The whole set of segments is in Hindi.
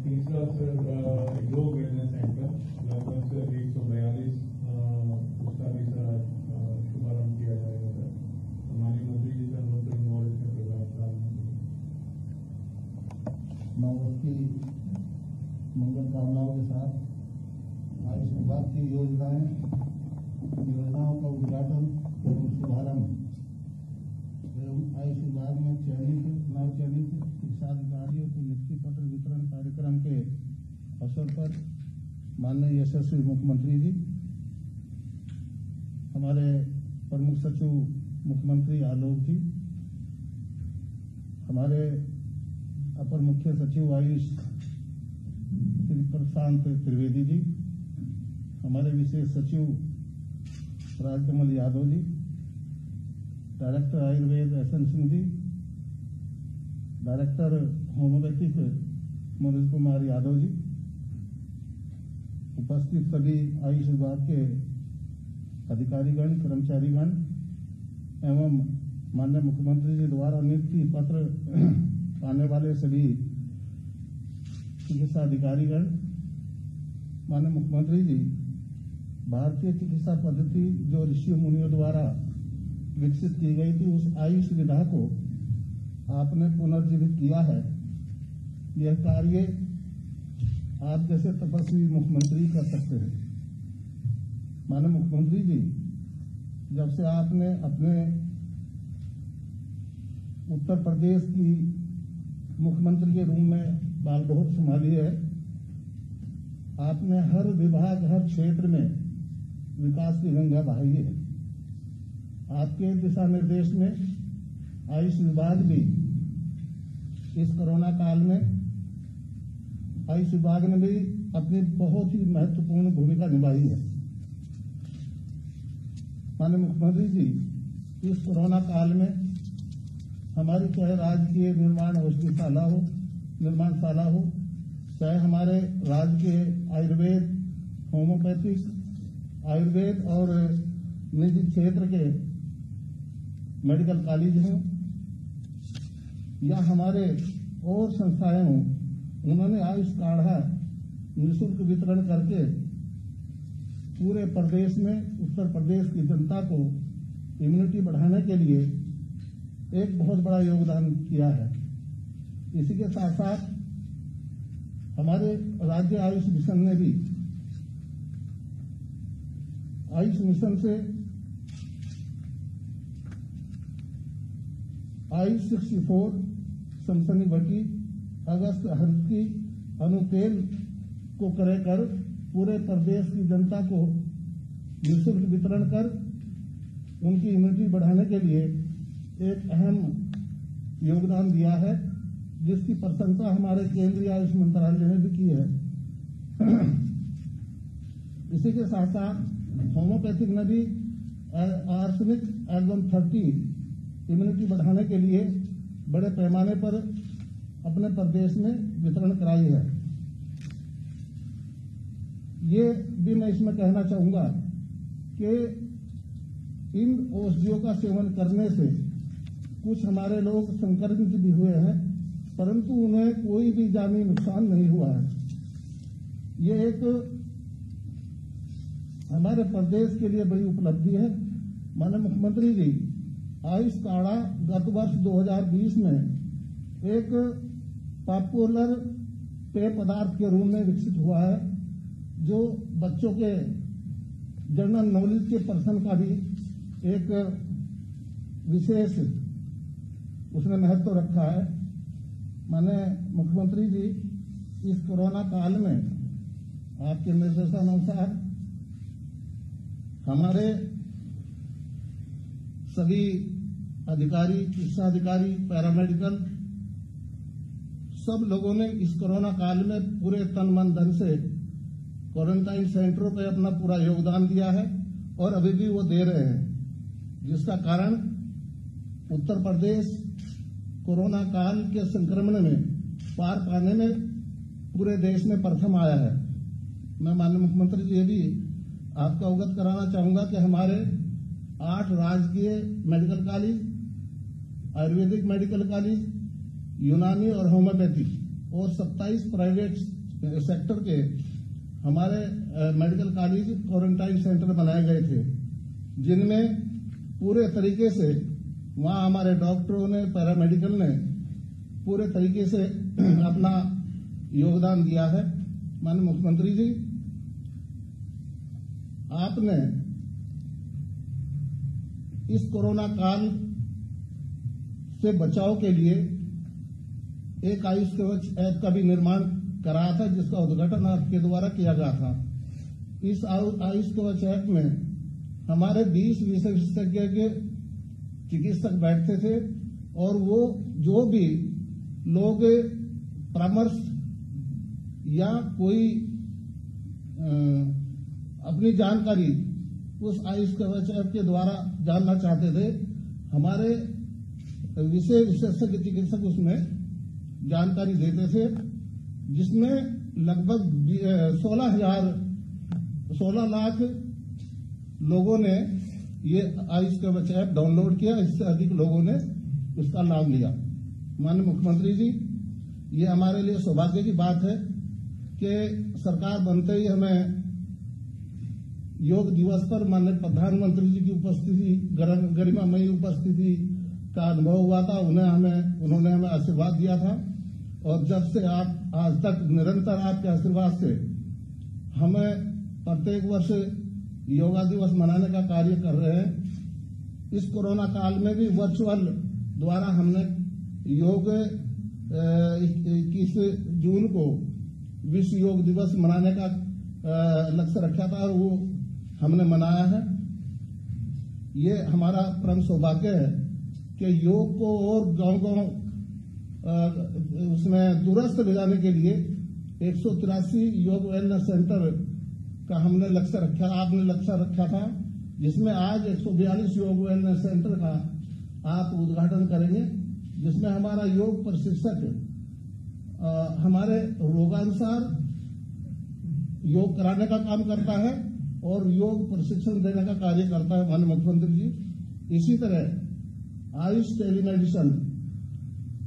तीसरा सर योग वेलनेस सेंटर लगभग सर 142 उसका भी सर शुभारंभ किया जाएगा सर। माननीय मंत्री जी सर हम लोग इन्वॉल्व इसमें प्रोग्राम नववर्ष की मंगल कामनाओं के साथ आयुष विभाग की योजनाओं का उद्घाटन एवं शुभारंभ एवं आयुष विभाग में नवचयनित शिक्षा अधिकारियों को नियुक्ति पत्र वितरण कार्यक्रम के अवसर पर माननीय यशस्वी मुख्यमंत्री जी, हमारे प्रमुख सचिव मुख्यमंत्री आलोक जी, हमारे अपर मुख्य सचिव आयुष श्री प्रशांत त्रिवेदी जी, हमारे विशेष सचिव Rajkamal Yadav ji, director Ayurveda SN Singh ji, director homeopathic Manoj Kumar Yadav ji, उपस्थित सभी आयुष विभाग के अधिकारीगण, कर्मचारीगण एवं माननीय मुख्यमंत्री जी द्वारा नियुक्ति पत्र पाने वाले सभी चिकित्सा अधिकारीगण। माननीय मुख्यमंत्री जी, भारतीय चिकित्सा पद्धति जो ऋषि मुनियों द्वारा विकसित की गई थी, उस आयुष विधा को आपने पुनर्जीवित किया है। यह कार्य आप जैसे तपस्वी मुख्यमंत्री कर सकते हैं। माननीय मुख्यमंत्री जी, जब से आपने अपने उत्तर प्रदेश की मुख्यमंत्री के रूप में बागडोर संभाली है, आपने हर विभाग, हर क्षेत्र में विकास की गंगा बहाई है। आपके दिशा निर्देश में आयुष विभाग भी इस कोरोना काल में आयुष विभाग ने भी अपनी बहुत ही महत्वपूर्ण भूमिका निभाई है। माननीय मुख्यमंत्री जी, इस कोरोना काल में हमारी चाहे राज्य निर्माण औषधिशाला हो, निर्माणशाला हो, चाहे हमारे राज्य के आयुर्वेद, होम्योपैथिक, आयुर्वेद और निजी क्षेत्र के मेडिकल कॉलेज हों या हमारे और संस्थाएं हों, उन्होंने आयुष काढ़ा निःशुल्क वितरण करके पूरे प्रदेश में, उत्तर प्रदेश की जनता को इम्यूनिटी बढ़ाने के लिए एक बहुत बड़ा योगदान किया है। इसी के साथ साथ हमारे राज्य आयुष मिशन ने भी आयुष मिशन से आयुष 64 सनसनी बटी अगस्त हल्दी अनुतेल को क्रय कर पूरे प्रदेश की जनता को निःशुल्क वितरण कर उनकी इम्यूनिटी बढ़ाने के लिए एक अहम योगदान दिया है, जिसकी प्रशंसा हमारे केंद्रीय आयुष मंत्रालय ने भी की है। इसी के साथ साथ होम्योपैथिक ने भी आर्सेनिक एल्बम 30 इम्यूनिटी बढ़ाने के लिए बड़े पैमाने पर अपने प्रदेश में वितरण कराई है। ये भी मैं इसमें कहना चाहूंगा कि इन औषधियों का सेवन करने से कुछ हमारे लोग संक्रमित भी हुए हैं, परंतु उन्हें कोई भी जानी नुकसान नहीं हुआ है। ये एक हमारे प्रदेश के लिए बड़ी उपलब्धि है। माननीय मुख्यमंत्री जी, आयुष काढ़ा गत वर्ष 2020 में एक पॉपुलर पेय पदार्थ के रूप में विकसित हुआ है, जो बच्चों के जनरल नॉलेज के पर्सन का भी एक विशेष उसने महत्व रखा है। माननीय मुख्यमंत्री जी, इस कोरोना काल में आपके निर्देशानुसार हमारे सभी अधिकारी, चिकित्सा अधिकारी, पैरामेडिकल सब लोगों ने इस कोरोना काल में पूरे तन मन धन से क्वारंटाइन सेंटरों पर अपना पूरा योगदान दिया है और अभी भी वो दे रहे हैं, जिसका कारण उत्तर प्रदेश कोरोना काल के संक्रमण में पार पाने में पूरे देश में प्रथम आया है। मैं माननीय मुख्यमंत्री जी, ये भी आपको अवगत कराना चाहूंगा कि हमारे 8 राजकीय medical college, Ayurvedic medical college, यूनानी और होम्योपैथिक और 27 प्राइवेट सेक्टर के हमारे मेडिकल कॉलेज क्वारंटाइन सेंटर बनाए गए थे, जिनमें पूरे तरीके से वहां हमारे डॉक्टरों ने, पैरामेडिकल ने पूरे तरीके से अपना योगदान दिया है। माननीय मुख्यमंत्री जी, आपने इस कोरोना काल से बचाव के लिए एक आयुष कवच ऐप का भी निर्माण कराया था, जिसका उद्घाटन आपके द्वारा किया गया था। इस आयुष कवच ऐप में हमारे 20 विशेषज्ञ के चिकित्सक बैठते थे और वो जो भी लोग परामर्श या कोई अपनी जानकारी उस आयुष कवच ऐप के द्वारा जानना चाहते थे, हमारे विशेषज्ञ चिकित्सक उसमें जानकारी देते थे, जिसमें लगभग 16 लाख लोगों ने ये आयुष कवच ऐप डाउनलोड किया। इससे अधिक लोगों ने इसका लाभ लिया। माननीय मुख्यमंत्री जी, ये हमारे लिए सौभाग्य की बात है कि सरकार बनते ही हमें योग दिवस पर माननीय प्रधानमंत्री जी की उपस्थिति, गरिमामयी उपस्थिति का अनुभव हुआ था। उन्होंने हमें आशीर्वाद दिया था और जब से आप आज तक निरंतर आपके आशीर्वाद से हमें प्रत्येक वर्ष योगा दिवस मनाने का कार्य कर रहे हैं। इस कोरोना काल में भी वर्चुअल द्वारा हमने योग 21 जून को विश्व योग दिवस मनाने का लक्ष्य रखा था और वो हमने मनाया है। ये हमारा परम सौभाग्य है कि योग को और गांव-गांव उसमें दूरस्थ ले जाने के लिए 183 योग वेलनेस सेंटर का हमने लक्ष्य रखा, आपने लक्ष्य रखा था, जिसमें आज 142 योग वेलनेस सेंटर का आप उद्घाटन करेंगे, जिसमें हमारा योग प्रशिक्षक हमारे रोगानुसार योग कराने का काम करता है और योग प्रशिक्षण देने का कार्य करता है। माननीय मुख्यमंत्री जी, इसी तरह आयुष टेलीमेडिसिन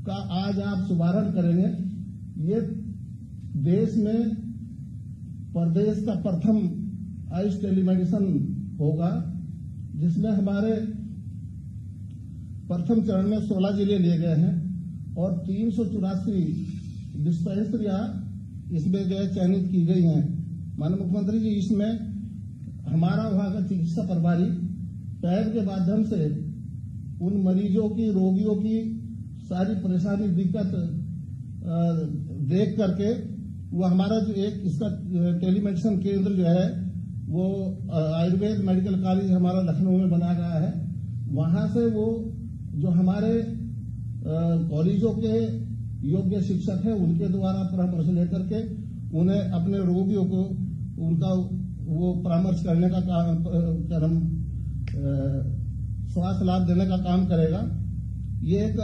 का आज आप शुभारंभ करेंगे। ये देश में प्रदेश का प्रथम आयुष टेलीमेडिसिन होगा, जिसमें हमारे प्रथम चरण में 16 जिले लिए गए हैं और 384 डिस्पेंसरियां इसमें चयनित की गई हैं। माननीय मुख्यमंत्री जी, इसमें हमारा वहां का चिकित्सा प्रभारी पैर के माध्यम से उन मरीजों की, रोगियों की सारी परेशानी, दिक्कत देख करके वो हमारा जो एक इसका टेलीमेडिसिन केंद्र जो है वो आयुर्वेद मेडिकल कॉलेज हमारा लखनऊ में बना गया है। वहां से वो जो हमारे कॉलेजों के योग्य शिक्षक हैं उनके द्वारा परामर्श लेकर के उन्हें अपने रोगियों को उनका वो परामर्श करने का काम, स्वास्थ्य लाभ देने का काम करेगा। ये एक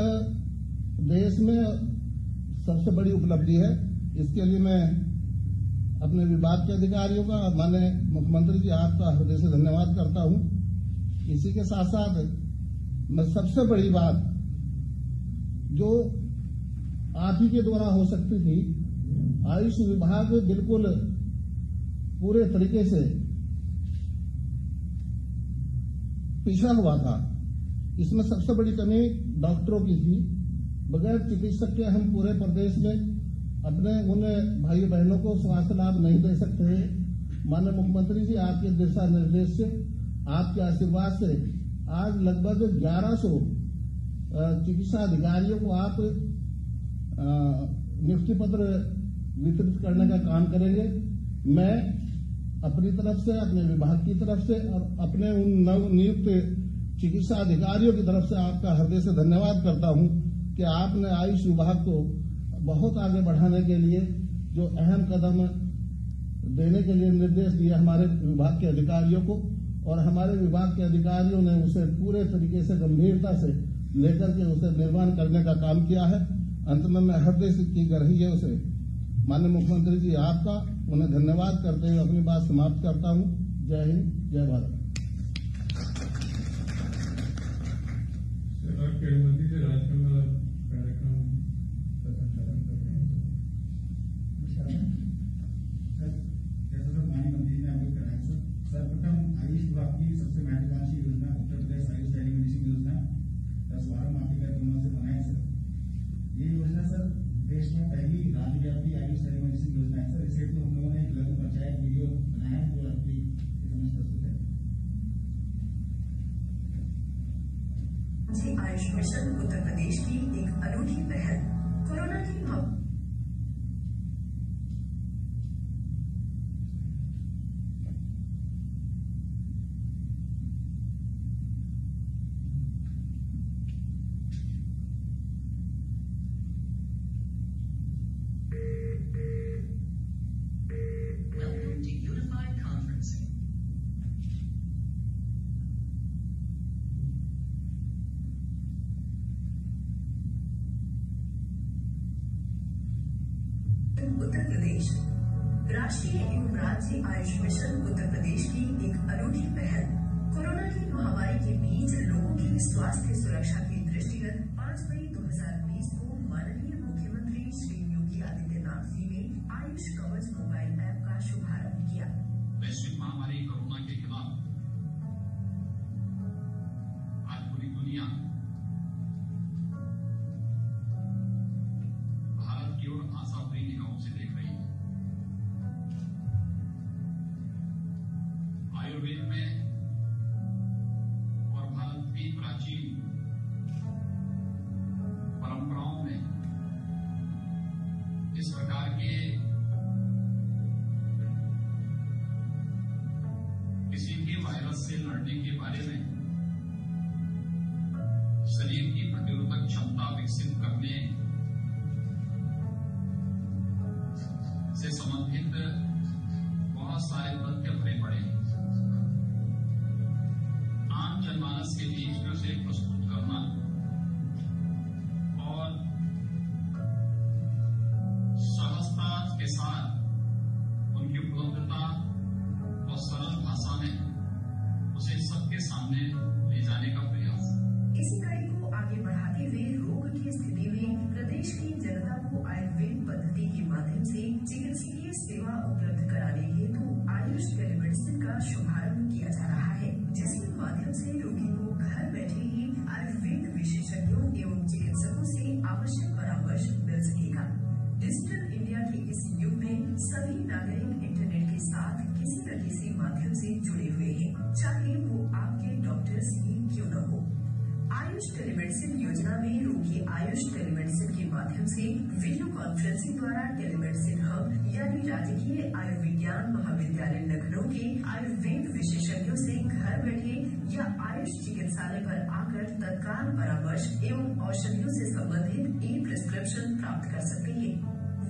देश में सबसे बड़ी उपलब्धि है। इसके लिए मैं अपने विभाग के अधिकारियों का, माननीय मुख्यमंत्री जी, आपका हृदय से धन्यवाद करता हूं। इसी के साथ साथ मैं सबसे बड़ी बात जो आप ही के द्वारा हो सकती थी, आयुष विभाग बिल्कुल पूरे तरीके से पिछड़ा हुआ था। इसमें सबसे बड़ी कमी डॉक्टरों की थी। बगैर चिकित्सक के हम पूरे प्रदेश में अपने उन भाई बहनों को स्वास्थ्य लाभ नहीं दे सकते। माननीय मुख्यमंत्री जी, आपके दिशा निर्देश से, आपके आशीर्वाद से आज लगभग 1100 चिकित्सा अधिकारियों को आप नियुक्ति पत्र वितरित करने का काम करेंगे। मैं अपनी तरफ से, अपने विभाग की तरफ से और अपने उन नवनियुक्त चिकित्सा अधिकारियों की तरफ से आपका हृदय से धन्यवाद करता हूं कि आपने आयुष विभाग को बहुत आगे बढ़ाने के लिए जो अहम कदम देने के लिए निर्देश दिए हमारे विभाग के अधिकारियों को, और हमारे विभाग के अधिकारियों ने उसे पूरे तरीके से गंभीरता से लेकर के उसे निर्माण करने का काम किया है। अंत में मैं हृदय से की रही है उसे माननीय मुख्यमंत्री जी आपका उन्हें धन्यवाद करते हुए अपनी बात समाप्त करता हूं। जय हिंद, जय भारत। केंद्रीय मंत्री जी, राजकमल कार्यक्रम का संचालन कर रहे हैं। मिशन उत्तर प्रदेश की एक अनूठी पहल। कोरोना की Welcome to Unified Conferencing. Uttar Pradesh राष्ट्रीय एवं राज्य आयुष मिशन उत्तर प्रदेश की एक अनूठी पहल। कोरोना की महामारी के बीच लोगों की स्वास्थ्य सुरक्षा के दृष्टिगत 5 मई 2020 को माननीय मुख्यमंत्री श्री योगी आदित्यनाथ जी ने आयुष कवच मोबाइल ऐप का शुभारंभ किया। वैश्विक महामारी कोरोना के खिलाफ आज पूरी दुनिया भारत की ओर आशाभरी निगाहों से देख रही है। आयुर्वेद में और भारत की प्राचीन परंपराओं में इस प्रकार के किसी भी वायरस से लड़ने के बारे में शरीर की प्रतिरोधक क्षमता विकसित करने से संबंधित बहुत सारे तथ्य भरे पड़े हैं। आम जनमानस के बीच में उसे प्रस्तुत करना और सहजता के साथ उनकी उपलब्धता और सरल भाषा में उसे सबके सामने ले जाने का प्रयास। इसी कड़ी को आगे बढ़ाते हुए रोग की स्थिति में प्रदेश की जनता को आयुर्वेद पद्धति के माध्यम से चिकित्सकीय सेवा उपलब्ध कराने हेतु आयुष टेलीमेडिसिन का शुभारंभ किया जा रहा है, जिसके माध्यम से रोगी को घर बैठे ही आयुर्वेद विशेषज्ञों एवं चिकित्सकों से आवश्यक परामर्श मिल सकेगा। डिजिटल इंडिया के इस युग में सभी नागरिक इंटरनेट के साथ किसी न किसी माध्यम से जुड़े हुए हैं, चाहे वो आपके डॉक्टर्स ही क्यों न हो। आयुष टेलीमेडिसिन योजना में रोगी आयुष टेलीमेडिसिन के माध्यम से वीडियो कॉन्फ्रेंसिंग द्वारा टेलीमेडिसिन हब यानी राजकीय आयुर्विज्ञान महाविद्यालय लखनऊ के आयुर्वेद विशेषज्ञों से घर बैठे या आयुष चिकित्सालय पर आकर तत्काल परामर्श एवं औषधियों से संबंधित ई प्रिस्क्रिप्शन प्राप्त कर सकते हैं।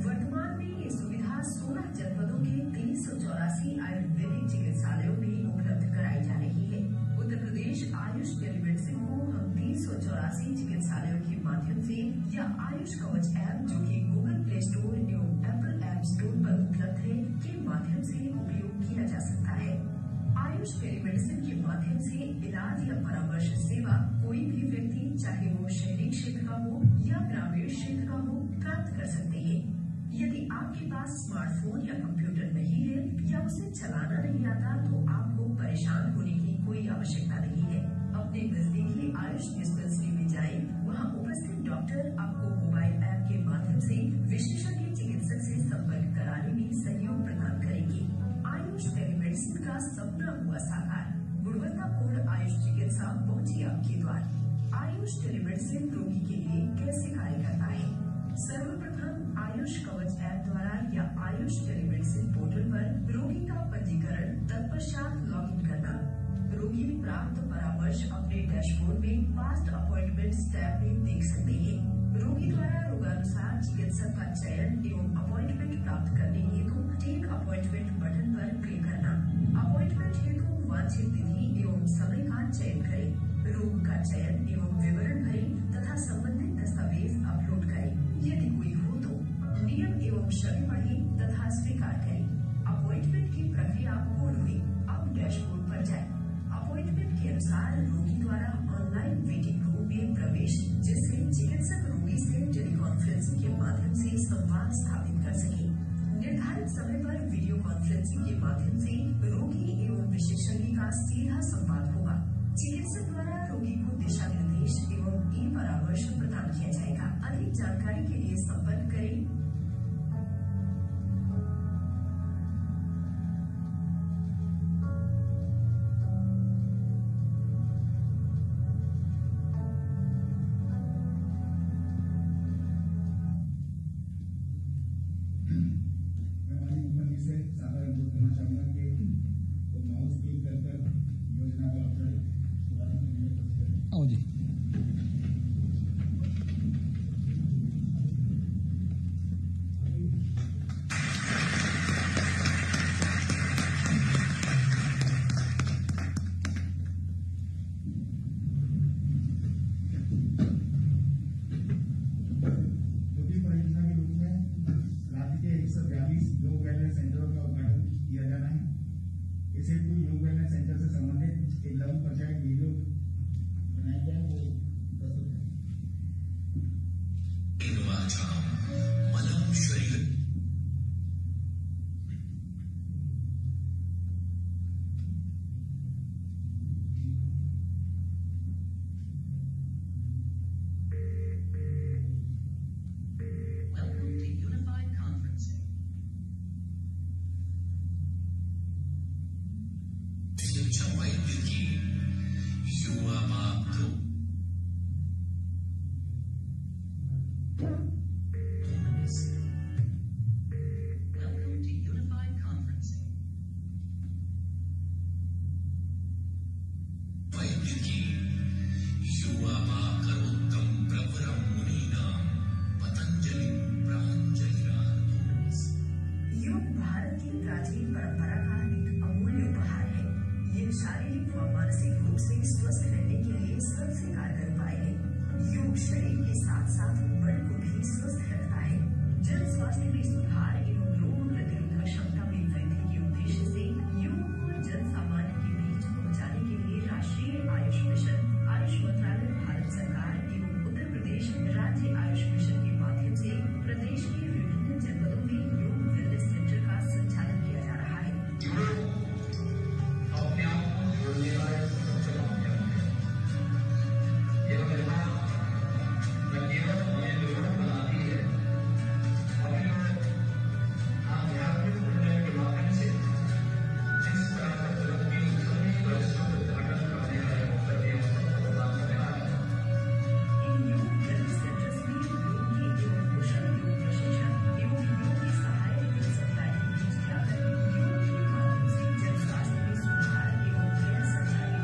वर्तमान में ये सुविधा 16 जनपदों के 384 आयुर्वेदिक चिकित्सालयों में उपलब्ध कराई जा रही है। उत्तर प्रदेश आयुष टेलीमेडिसिन को हम 384 चिकित्सालयों के माध्यम से या आयुष कवच ऐप जो कि गूगल प्ले स्टोर एवं एप्पल ऐप स्टोर पर उपलब्ध है के माध्यम से उपयोग किया जा सकता है। आयुष टेलीमेडिसिन के माध्यम से इलाज या परामर्श सेवा कोई भी व्यक्ति चाहे वो शहरी क्षेत्र का हो या ग्रामीण क्षेत्र का हो प्राप्त कर सकते हैं। यदि आपके पास स्मार्टफोन या कंप्यूटर नहीं है या उसे चलाना नहीं आता तो आपको परेशान होने की कोई आवश्यकता नहीं है। अपने नजदीकी आयुष डिस्पेंसरी में जाएं, वहां उपस्थित डॉक्टर आपको मोबाइल ऐप के माध्यम से विशेषज्ञ चिकित्सक से संपर्क कराने में सहयोग प्रदान करेंगे। आयुष टेलीमेडिसिन का सपना हुआ साकार, गुणवत्तापूर्ण आयुष चिकित्सा पहुंची आपके द्वार। आयुष टेलीमेडिसिन रोगी के लिए कैसे कार्य करता है? सर्वप्रथम आयुष कवच ऐप द्वारा या आयुष टेलीमेडिसिन पोर्टल पर रोगी का पंजीकरण, तत्पश्चात लॉगिन करना। रोगी प्राप्त परामर्श अपने डैशबोर्ड में पास्ट अपॉइंटमेंट टैब में देख सकते हैं। रोगी द्वारा रोगानुसार चिकित्सक का चयन एवं अपॉइंटमेंट प्राप्त करने हेतु टेक अपॉइंटमेंट बटन पर क्लिक करना। अपॉइंटमेंट हेतु वांछित तिथि एवं समय का चयन करें। रोग का चयन एवं विवरण भरें तथा संबंधित दस्तावेज अपलोड करें। यदि कोई हो तो नियम एवं शर्त पढ़ें तथा स्वीकार करें। अपॉइंटमेंट की प्रक्रिया पूर्ण हुई, अब डैशबोर्ड पर जाएं। अपॉइंटमेंट के अनुसार रोगी द्वारा ऑनलाइन वेटिंग रूम में प्रवेश, जिससे चिकित्सक रोगी से टेलीकॉन्फ्रेंसिंग के माध्यम से संवाद स्थापित कर सके। निर्धारित समय पर वीडियो कॉन्फ्रेंसिंग के माध्यम से रोगी एवं विशेषज्ञ का सीधा संवाद होगा। चिकित्सक द्वारा रोगी को दिशा निर्देश एवं ई परामर्श प्रदान किया जाएगा। अधिक जानकारी के लिए संपर्क करें। योग भारत की प्राचीन परंपरा का एक अमूल्य उपहार है। ये शारीरिक व मानसिक रूप से स्वस्थ रहने के लिए सबसे कारगर उपाय है। योग शरीर के साथ साथ मन को भी स्वस्थ रखता है। जन स्वास्थ्य में सुधार एवं रोग प्रतिरोधक क्षमता में वृद्धि के उद्देश्य से योग को जन सामान्य के बीच पहुंचाने के लिए राष्ट्रीय आयुष मिशन, आयुष मंत्रालय, भारत सरकार एवं उत्तर प्रदेश राज्य आयुष मिशन के माध्यम से प्रदेश के विभिन्न जनपदों में योग वेलनेस सेंटर का संचालन किया जा रहा है। अपने आप को जोड़ने का एक सबसे माध्यम है। यह व्यवहार न केवल हमें विवरण बनाती है, अभी आध्यात्मिक उन्नयन के माध्यम से जिस तरह का जगत की सभी प्रश्नों को उद्घाटन करने का अवसर भी हम सबको प्रदान कर रहा है। इन योग वेलनेस सेंटर्स में योगी एवं कुशल योग प्रशिक्षण एवं योग के सहायक योग सप्ताह के बीच जाकर योग के माध्यम से जन स्वास्थ्य में सुधार एवं गैर संचारी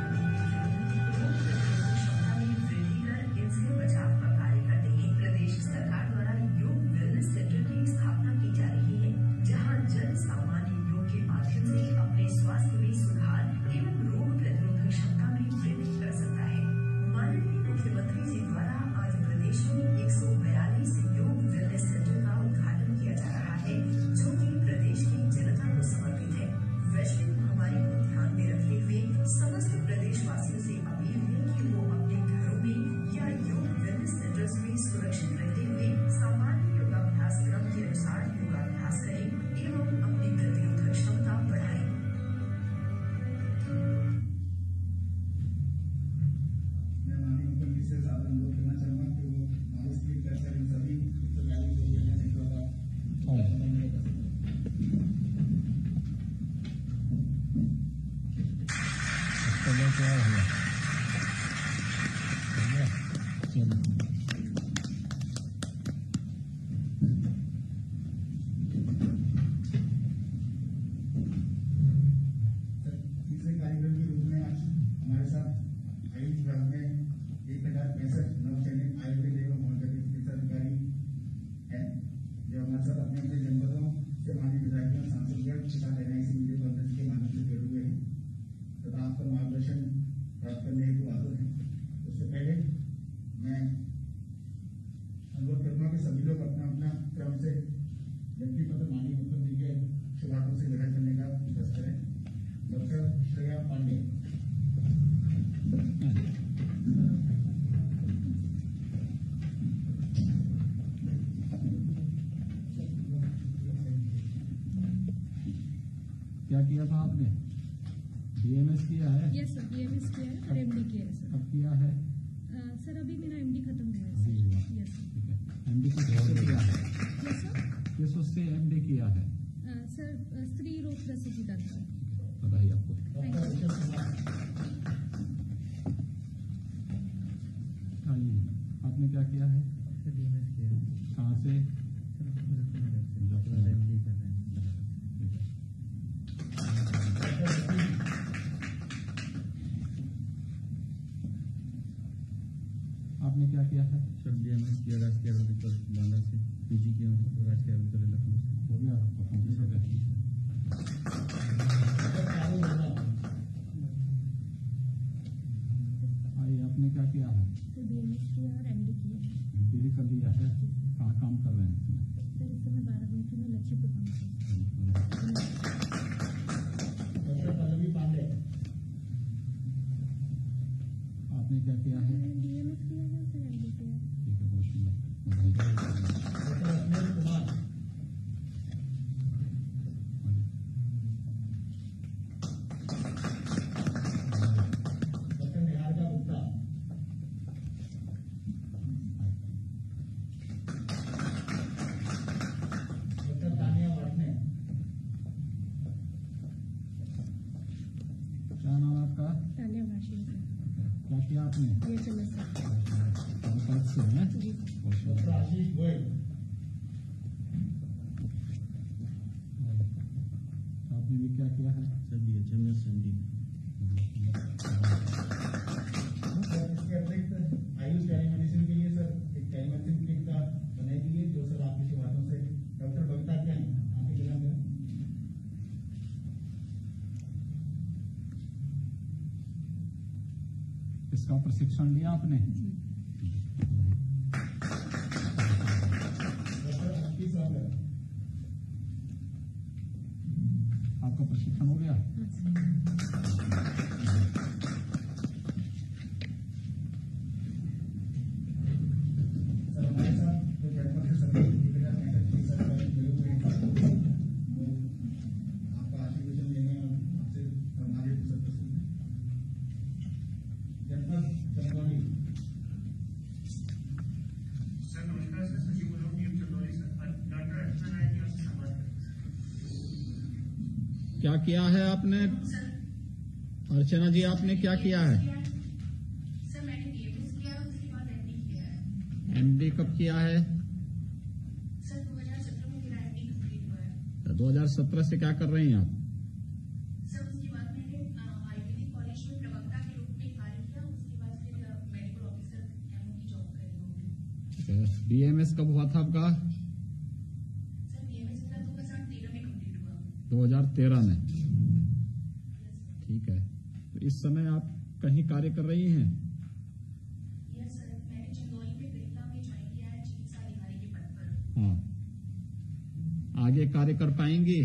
रोग प्रतिरोधक क्षमता में वृद्धि कर इनसे बचाव का कार्य करते हैं। प्रदेश सरकार द्वारा योग वेलनेस सेंटर की स्थापना की जा रही है, जहां जन सामान्य योग के माध्यम से अपने स्वास्थ्य में सुधार एवं रोग प्रतिरोधक क्षमता में वृद्धि कर सकता है। माननीय मुख्यमंत्री जी द्वारा आज प्रदेश में 142 योग वेलनेस सेंटर का उद्घाटन किया जा रहा है, जो कि प्रदेश की जनता को समर्पित है। वैश्विक महामारी को ध्यान में रखते हुए समस्त प्रदेशवासियों से अपील है कि वो अपने घरों में या योग वेलनेस सेंटर्स में सुरक्षित रहते हुए सामान्य योगाभ्यास क्रम के अनुसार योगाभ्यास करें एवं अपनी प्रतिरोधक क्षमता बढ़ाएं। मैं माननीय मुख्यमंत्री से सादर अनुरोध करना चाहूंगा कि वो माउस क्लिक कर इन सभी सरकारी योग वेलनेस सेंटरों का उद्घाटन कर सकें। चलो क्या हुआ? चलो तीसरे कार्यक्रम के रूप में आज हमारे साथ आयुष विभाग में 1065 नवचयनित आयुर्वेद एवं होम्योपैथी चिकित्सा अधिकारी हैं, जो हमारे साथ अपने अपने जनपदों से माननीय विधायकों, सांसदों के साथ NIC वीडियो कॉन्फ्रेंस के माध्यम से जुड़े हुए हैं तथा आपका मार्गदर्शन प्राप्त करने हेतु आतुर हैं। उससे पहले मैं अनुरोध करूंगा कि सभी लोग अपना अपना क्रम से व्यक्ति पत्र माननीय मुख्यमंत्री के शुभ हाथों से ग्रहण करने का प्रयास करें। डॉक्टर श्रेया पांडे। क्या किया था आपने? BMS किया है? यस सर, BMS किया है और MD किया है सर। कब किया है? सर अभी मेरा MD खत्म हुआ है अभी हुआ। सर। Yes sir. ठीक है। MD किससे किया है? Yes sir. किस उससे MD किया है? सर स्त्री रोग प्रसूति तंत्र। बधाई आपको। Thank you. आइए, आपने क्या किया है? BMS किया है। कहाँ से? मुजफ्फरनगर MD कर रहे हैं। आपने क्या किया है? सर BMS किया राजकीय आयुर्वेदिक मानक से, PG किया हूँ राजकीय आयुर्वेदिक लखनऊ से। हो गया आपका कंप्लीट है? आइए, आपने क्या किया है? सर BMS किया और MD किया है। MD भी कर लिया है। कहाँ काम कर रहे हैं इसमें? सर इस समय बाराबंकी में लक्ष्मीपुर गाँव से। डॉक्टर पल्लवी पांडे। आपने क्या किया है? BMS किया है सर, MD किया है। ठीक है, बहुत सुंदर। बधाई। Doctor Anil Kumar. Doctor Niharika Gupta. Doctor Tania Watne. क्या नाम है आपका? तालिया भाषी सर। क्या किया आपने? ये चलो सर। पंचायत से है? जी। बहुत डॉक्टर सुंदर। आशीष गोयल। आपने भी क्या किया है? Sir BHMS MD। सर इसके अतिरिक्त आयुष टेलीमेडिसिन के लिए सर एक टेलीमेडिसिन क्लिनिक का बनाई गई है, जो सर आपके शुभ हाथों से डॉक्टर बबीता क्या है आपके जिला में इसका प्रशिक्षण लिया आपने? आपका प्रशिक्षण हो गया? सर नमस्कार सर, सचिव बोल रहा हूँ टीएम चंदौली सर। डॉक्टर अर्चना राय जी आपसे संवाद कर रहे हैं। क्या किया है आपने? अर्चना जी आपने क्या किया है? सर मैंने बीएमएस किया और उसके बाद एमडी किया है। एमडी कब किया है? सर 2017 में मेरा एमडी कंप्लीट हुआ है। 2017 से क्या कर रही हैं आप? सर उसके बाद मैंने आयुर्वेदिक कॉलेज में प्रवक्ता के रूप में कार्य किया। उसके बाद फिर मेडिकल ऑफिसर एमओ की जॉब करी। बीएमएस कब हुआ था आपका? सर बीएमएस मेरा 2013 में कंप्लीट हुआ। 2013 में। ठीक है, तो इस समय आप कहीं कार्य कर रही हैं? यस सर, मैंने चंदौली में प्रेरणा में ज्वाइन किया है चिकित्सा अधिकारी के पद पर। हाँ, आगे कार्य कर पाएंगी?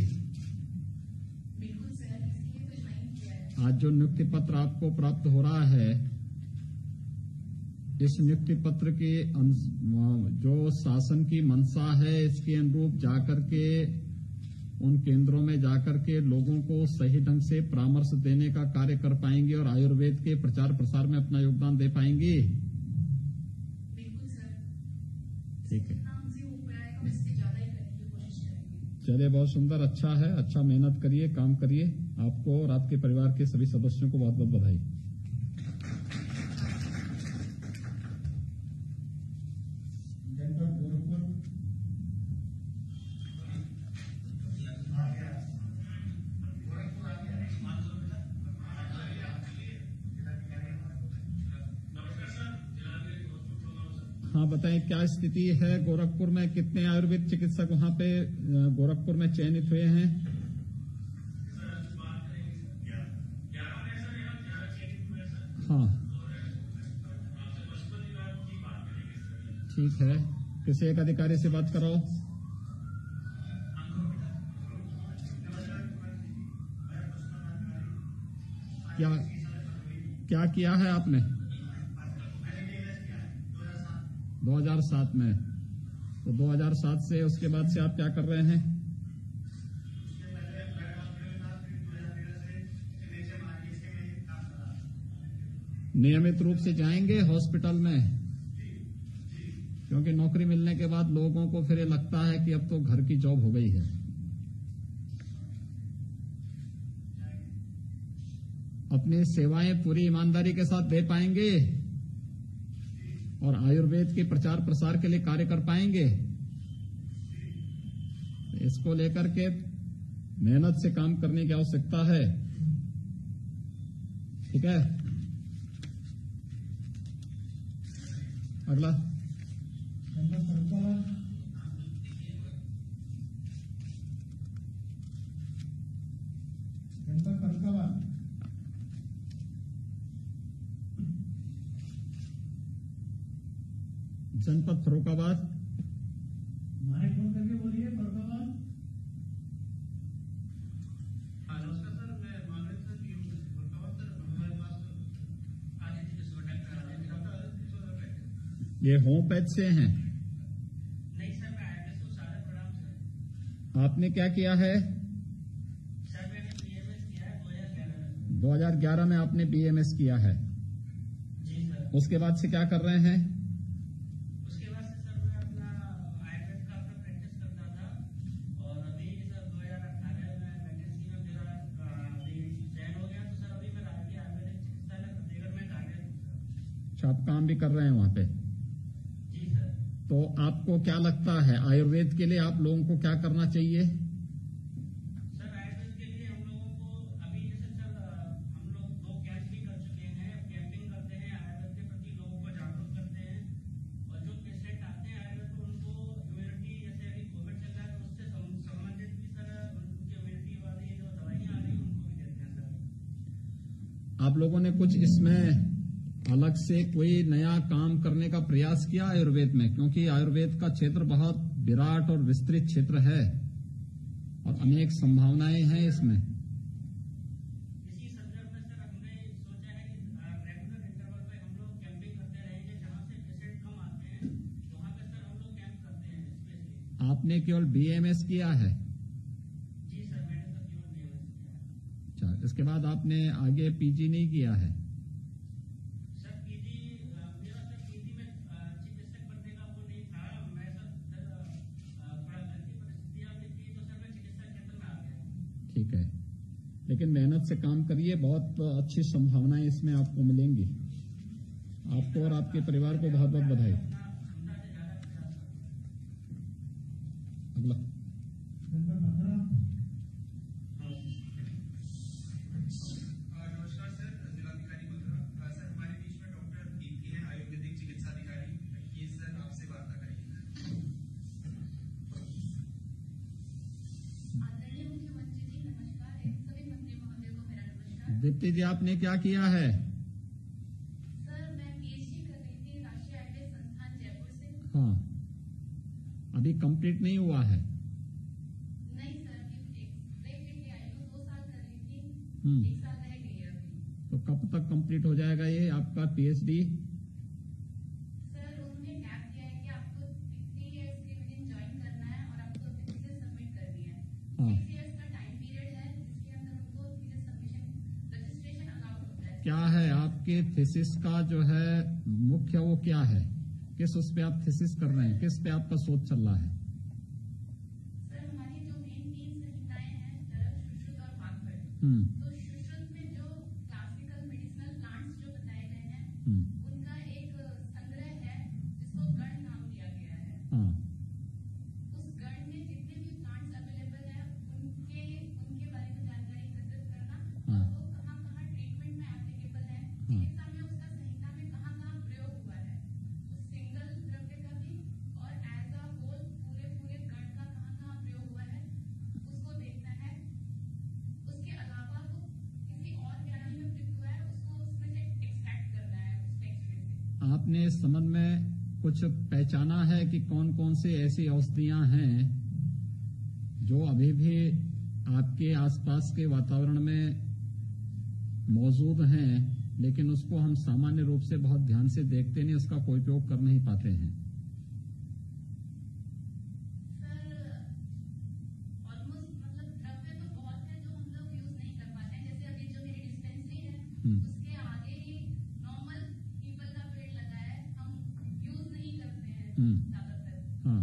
बिल्कुल सर, इसलिए तो ज्वाइन किया है। आज जो नियुक्ति पत्र आपको प्राप्त हो रहा है, इस नियुक्ति पत्र के जो शासन की मंशा है, इसके अनुरूप जाकर के उन केंद्रों में जाकर के लोगों को सही ढंग से परामर्श देने का कार्य कर पाएंगे और आयुर्वेद के प्रचार प्रसार में अपना योगदान दे पाएंगी? बिल्कुल सर। ठीक है, जितना हमसे हो पाएगा उससे ज्यादा ही करने की कोशिश करेंगे। चलिए, बहुत सुंदर, अच्छा है। अच्छा मेहनत करिए, काम करिए। आपको और आपके परिवार के सभी सदस्यों को बहुत बहुत बधाई। जनपद गोरखपुर हाँ, बताएं क्या स्थिति है गोरखपुर में? कितने आयुर्वेद चिकित्सक वहाँ पे गोरखपुर में चयनित हुए हैं? हाँ, ठीक है, किसी एक अधिकारी से बात कराओ। क्या क्या किया है आपने? 2007 में। तो 2007 से उसके बाद से आप क्या कर रहे हैं? नियमित रूप से जाएंगे हॉस्पिटल में? क्योंकि नौकरी मिलने के बाद लोगों को फिर ये लगता है कि अब तो घर की जॉब हो गई है। अपनी सेवाएं पूरी ईमानदारी के साथ दे पाएंगे और आयुर्वेद के प्रचार प्रसार के लिए कार्य कर पाएंगे? इसको लेकर के मेहनत से काम करने की आवश्यकता है। ठीक है, अगला। जनपद फरुखाबाद जनपद फरुखाबाद जनपद फरुखाबाद। माइक फोन करके बोलिए। फरुखाबाद नमस्कार सर, मैं मानव सर टीएम फरुखाबाद सर। हमारे पास आज चिकित्सक डॉक्टर ये होमपैथ से हैं? नहीं सर, मैं आयुर्वेद को सारा प्रणाम सर। आपने क्या किया है? सर मैंने बीएमएस किया है 2011 में। 2011 में आपने बीएमएस किया है? जी सर। उसके बाद से क्या कर रहे हैं? उसके बाद से सर मैं अपना आयुर्वेद का अपना प्रैक्टिस करता था और अभी सर 2018 में वैकेंसी में मेरा अभी चयन हो गया। तो सर अभी मैं राजकीय आयुर्वेदिक चिकित्सालय फतेहगढ़ में कार्यरत हूँ सर। अच्छा, आप काम भी कर रहे हैं वहाँ पे? जी सर। तो आपको क्या लगता है आयुर्वेद के लिए आप लोगों को क्या करना चाहिए? सर आयुर्वेद के लिए हम लोगों को अभी जैसे सर हम लोग 2 कैंप भी कर चुके हैं। कैंपिंग करते हैं, आयुर्वेद के प्रति लोगों को जागरूक करते हैं और जो पेशेंट आते हैं आयुर्वेद को उनको इम्यूनिटी, जैसे अभी कोविड चल रहा है तो उससे संबंधित भी सर उनकी इम्यूनिटी वाली जो दवाइयाँ आ रही है उनको भी देते हैं सर। आप लोगों ने कुछ इसमें अलग से कोई नया काम करने का प्रयास किया आयुर्वेद में? क्योंकि आयुर्वेद का क्षेत्र बहुत विराट और विस्तृत क्षेत्र है और अनेक संभावनाएं हैं इसमें। इसी संदर्भ में सर हमने सोचा है कि रेगुलर इंटरवल पे हम लोग कैंपिंग करते रहेंगे, जहां से पेशेंट कम आते हैं वहां पे सर हम लोग कैंप करते हैं स्पेशली। आपने केवल बीएमएस किया है? जी सर, मैंने सर केवल बीएमएस किया है। अच्छा, इसके बाद आपने आगे पीजी नहीं किया है? सर पीजी मेरा सर पीजी में चिकित्सक बनने का वो नहीं था। मैं सर थोड़ा घर की परिस्थितियां भी थी तो सर मैं चिकित्सा क्षेत्र में आ गया। ठीक है, लेकिन मेहनत से काम करिए, बहुत अच्छी संभावनाएं इसमें आपको मिलेंगी। आपको और आपके परिवार को बहुत बहुत बधाई। अगला नमस्कार सर, जिलाधिकारी मथुरा। सर हमारे बीच में डॉक्टर दीप्ति है, आयुर्वेदिक चिकित्सा अधिकारी। ये सर आपसे वार्ता करेंगे। आदरणीय मुख्यमंत्री जी नमस्कार। सभी मंत्री महोदय को मेरा नमस्कार। दीप्ति जी, आपने क्या किया है? सर मैं पीएचडी कर रही थी राष्ट्रीय आयुर्वेद संस्थान जयपुर से। हाँ, अभी कंप्लीट नहीं हुआ है? नहीं सर, अभी ब्रेक लेके आई हूँ। 2 साल कर रही थी, 1 साल रह गई है अभी। तो कब तक कंप्लीट हो जाएगा ये आपका पीएचडी? सर उन्होंने गैप दिया है कि आपको 3 इयर्स के विदिन ज्वाइन करना है और आपको थीसिस सबमिट करनी है। हाँ। 6 इयर्स का टाइम पीरियड है जिसके अंदर उनको थीसिस सबमिशन रजिस्ट्रेशन अलाउड होता है। क्या है आपके थीसिस का जो है मुख्य, वो क्या है? किस उस पे आप थीसिस कर रहे हैं? किस पे आपका शोध चल रहा है? सर हमारी जो मेन 3 संहिताएं हैं, चरक, सुश्रुत और वाग्भट। हम्म तो सुश्रुत में जो क्लासिकल मेडिसिनल प्लांट्स जो बताए गए हैं हम्म उनका एक संग्रह है जिसको गण नाम दिया गया है। हाँ, उस गण में जितने भी प्लांट्स अवेलेबल है उनके बारे में जानकारी एकत्रित करना हाँ। और वो कहाँ कहाँ ट्रीटमेंट में एप्लीकेबल है, चिकित्सा में उसका संहिता में कहाँ कहाँ प्रयोग हुआ है, उस सिंगल द्रव्य का भी और एज अ होल पूरे गण का कहाँ कहाँ प्रयोग हुआ है उसको देखना है। उसके अलावा वो किसी और व्याधि में प्रयुक्त हुआ है उसको उसमें से एक्सट्रैक्ट करना है उस टेक्स्ट में से। आपने इस संबंध में कुछ पहचाना है कि कौन कौन सी ऐसी औषधियां हैं जो अभी भी आपके आसपास के वातावरण में मौजूद हैं, लेकिन उसको हम सामान्य रूप से बहुत ध्यान से देखते नहीं, उसका कोई उपयोग कर नहीं पाते हैं? सर ऑलमोस्ट मतलब द्रव्य तो बहुत है जो हम लोग यूज नहीं कर पाते हैं। जैसे अभी जो मेरी डिस्पेंसरी है उसके आगे ही नॉर्मल पीपल का पेड़ लगा है, हम यूज नहीं करते हैं ज्यादातर। हाँ।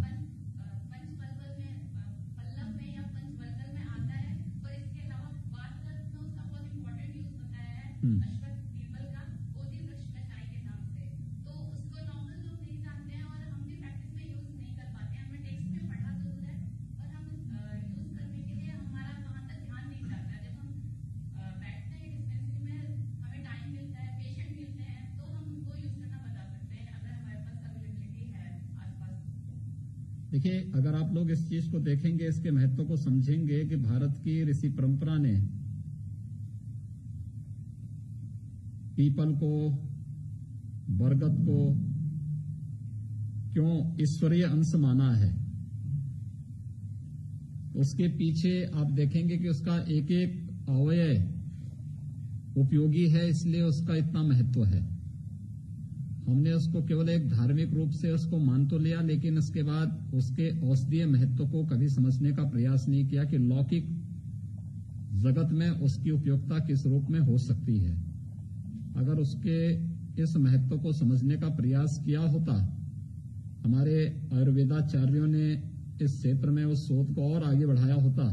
पंचपल्वल में पल्लव में या पंचवल्कल में आता है, और इसके अलावा बात में उसका बहुत इम्पोर्टेंट यूज बताया है अश्वत्थ पीपल का, बोधि वृक्ष कषाय के नाम से। तो उसको नॉर्मल लोग नहीं जानते हैं और हम भी प्रैक्टिस में यूज नहीं कर पाते हैं। हमें टेक्स्ट में पढ़ा जरूर है और हम यूज करने के लिए हमारा वहां तक ध्यान नहीं जाता। जब हम बैठते हैं डिस्पेंसरी में, हमें टाइम मिलता है, पेशेंट मिलते हैं, तो हम उनको यूज करना बता सकते हैं अगर हमारे पास अवेलेबिलिटी है आसपास। देखिए, अगर आप लोग इस चीज को देखेंगे, इसके महत्व को समझेंगे कि भारत की ऋषि परंपरा ने पीपल को, बरगद को क्यों ईश्वरीय अंश माना है, उसके पीछे आप देखेंगे कि उसका एक एक अवयव उपयोगी है, इसलिए उसका इतना महत्व है। हमने उसको केवल एक धार्मिक रूप से उसको मान तो लिया, लेकिन उसके बाद उसके औषधीय महत्व को कभी समझने का प्रयास नहीं किया कि लौकिक जगत में उसकी उपयोगिता किस रूप में हो सकती है। अगर उसके इस महत्व को समझने का प्रयास किया होता, हमारे आयुर्वेदाचार्यों ने इस क्षेत्र में उस शोध को और आगे बढ़ाया होता,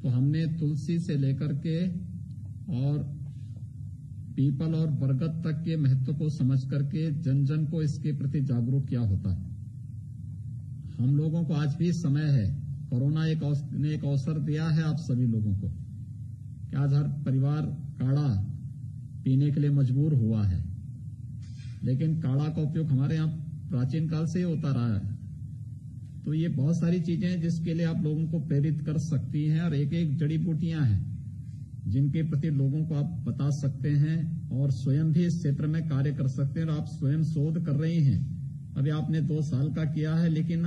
तो हमने तुलसी से लेकर के और पीपल और बरगद तक के महत्व को समझ करके जन जन को इसके प्रति जागरूक किया होता। हम लोगों को आज भी समय है। कोरोना ने एक अवसर दिया है आप सभी लोगों को कि आज हर परिवार काढ़ा पीने के लिए मजबूर हुआ है, लेकिन काढ़ा का उपयोग हमारे यहाँ प्राचीन काल से ही होता रहा है। तो ये बहुत सारी चीजें हैं जिसके लिए आप लोगों को प्रेरित कर सकती हैं, और एक एक जड़ी बूटियां हैं जिनके प्रति लोगों को आप बता सकते हैं और स्वयं भी इस क्षेत्र में कार्य कर सकते हैं, और आप स्वयं शोध कर रही हैं। अभी आपने 2 साल का किया है, लेकिन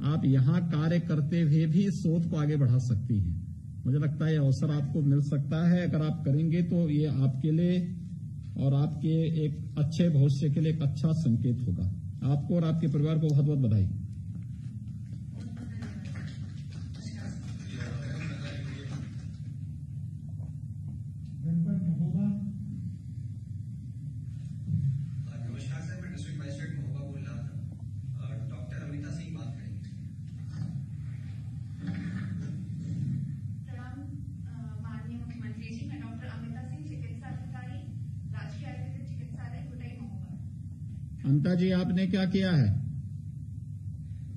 आप यहाँ कार्य करते हुए भी शोध को आगे बढ़ा सकती हैं। मुझे लगता है ये अवसर आपको मिल सकता है। अगर आप करेंगे तो ये आपके लिए और आपके एक अच्छे भविष्य के लिए एक अच्छा संकेत होगा। आपको और आपके परिवार को बहुत बहुत बधाई। नमस्कार सर, मैं डिस्ट्रिक्ट मजिस्ट्रेट महोबा बोल रहा था। डॉक्टर अमिता सिंह बात करेंगे। प्रणाम माननीय मुख्यमंत्री जी, मैं डॉक्टर अमिता सिंह, चिकित्सा अधिकारी, राजकीय आयुर्वेदिक चिकित्सालय कुटाई महोबा। अमिता जी, आपने क्या किया है?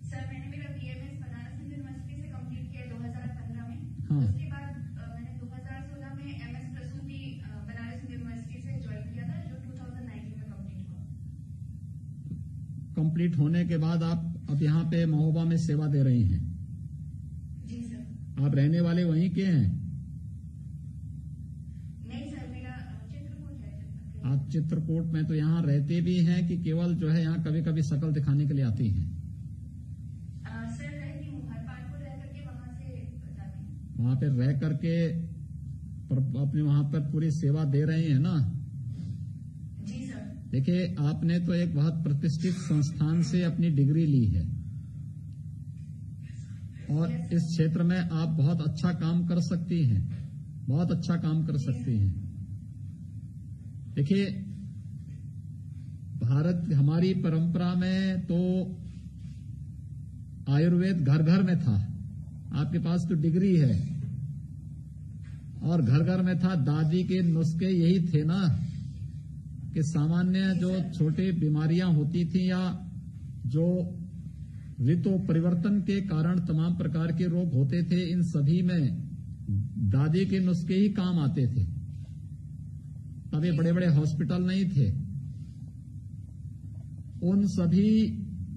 सर, मैंने मेरा बीएमएस बनारस हिंदू यूनिवर्सिटी से कंप्लीट किया 2015 में। हाँ। उसके बाद मैंने 2016 में एमएस प्रसूति बनारस हिंदू यूनिवर्सिटी से ज्वाइन किया था, जो 2019 में कंप्लीट हुआ। कंप्लीट होने के बाद आप अब यहाँ पे महोबा में सेवा दे रही हैं। जी सर। आप रहने वाले वहीं के हैं? नहीं सर, मेरा चित्रकूट है। आप चित्रकूट में तो यहाँ रहते भी हैं कि केवल जो है यहाँ कभी कभी शकल दिखाने के लिए आती हैं? सर, रहती हूँ, हर बार को रह करके वहां से जाती हूँ। वहाँ पे रह करके अपने वहाँ पर पूरी सेवा दे रहे हैं ना? जी सर। देखिए, आपने तो एक बहुत प्रतिष्ठित संस्थान से अपनी डिग्री ली है और इस क्षेत्र में आप बहुत अच्छा काम कर सकती हैं, बहुत अच्छा काम कर सकती हैं। देखिए, भारत हमारी परंपरा में तो आयुर्वेद घर घर में था। आपके पास तो डिग्री है और घर घर में था। दादी के नुस्खे यही थे ना कि सामान्य जो छोटी बीमारियां होती थी या जो ऋतु परिवर्तन के कारण तमाम प्रकार के रोग होते थे, इन सभी में दादी के नुस्खे ही काम आते थे। तभी बड़े बड़े हॉस्पिटल नहीं थे। उन सभी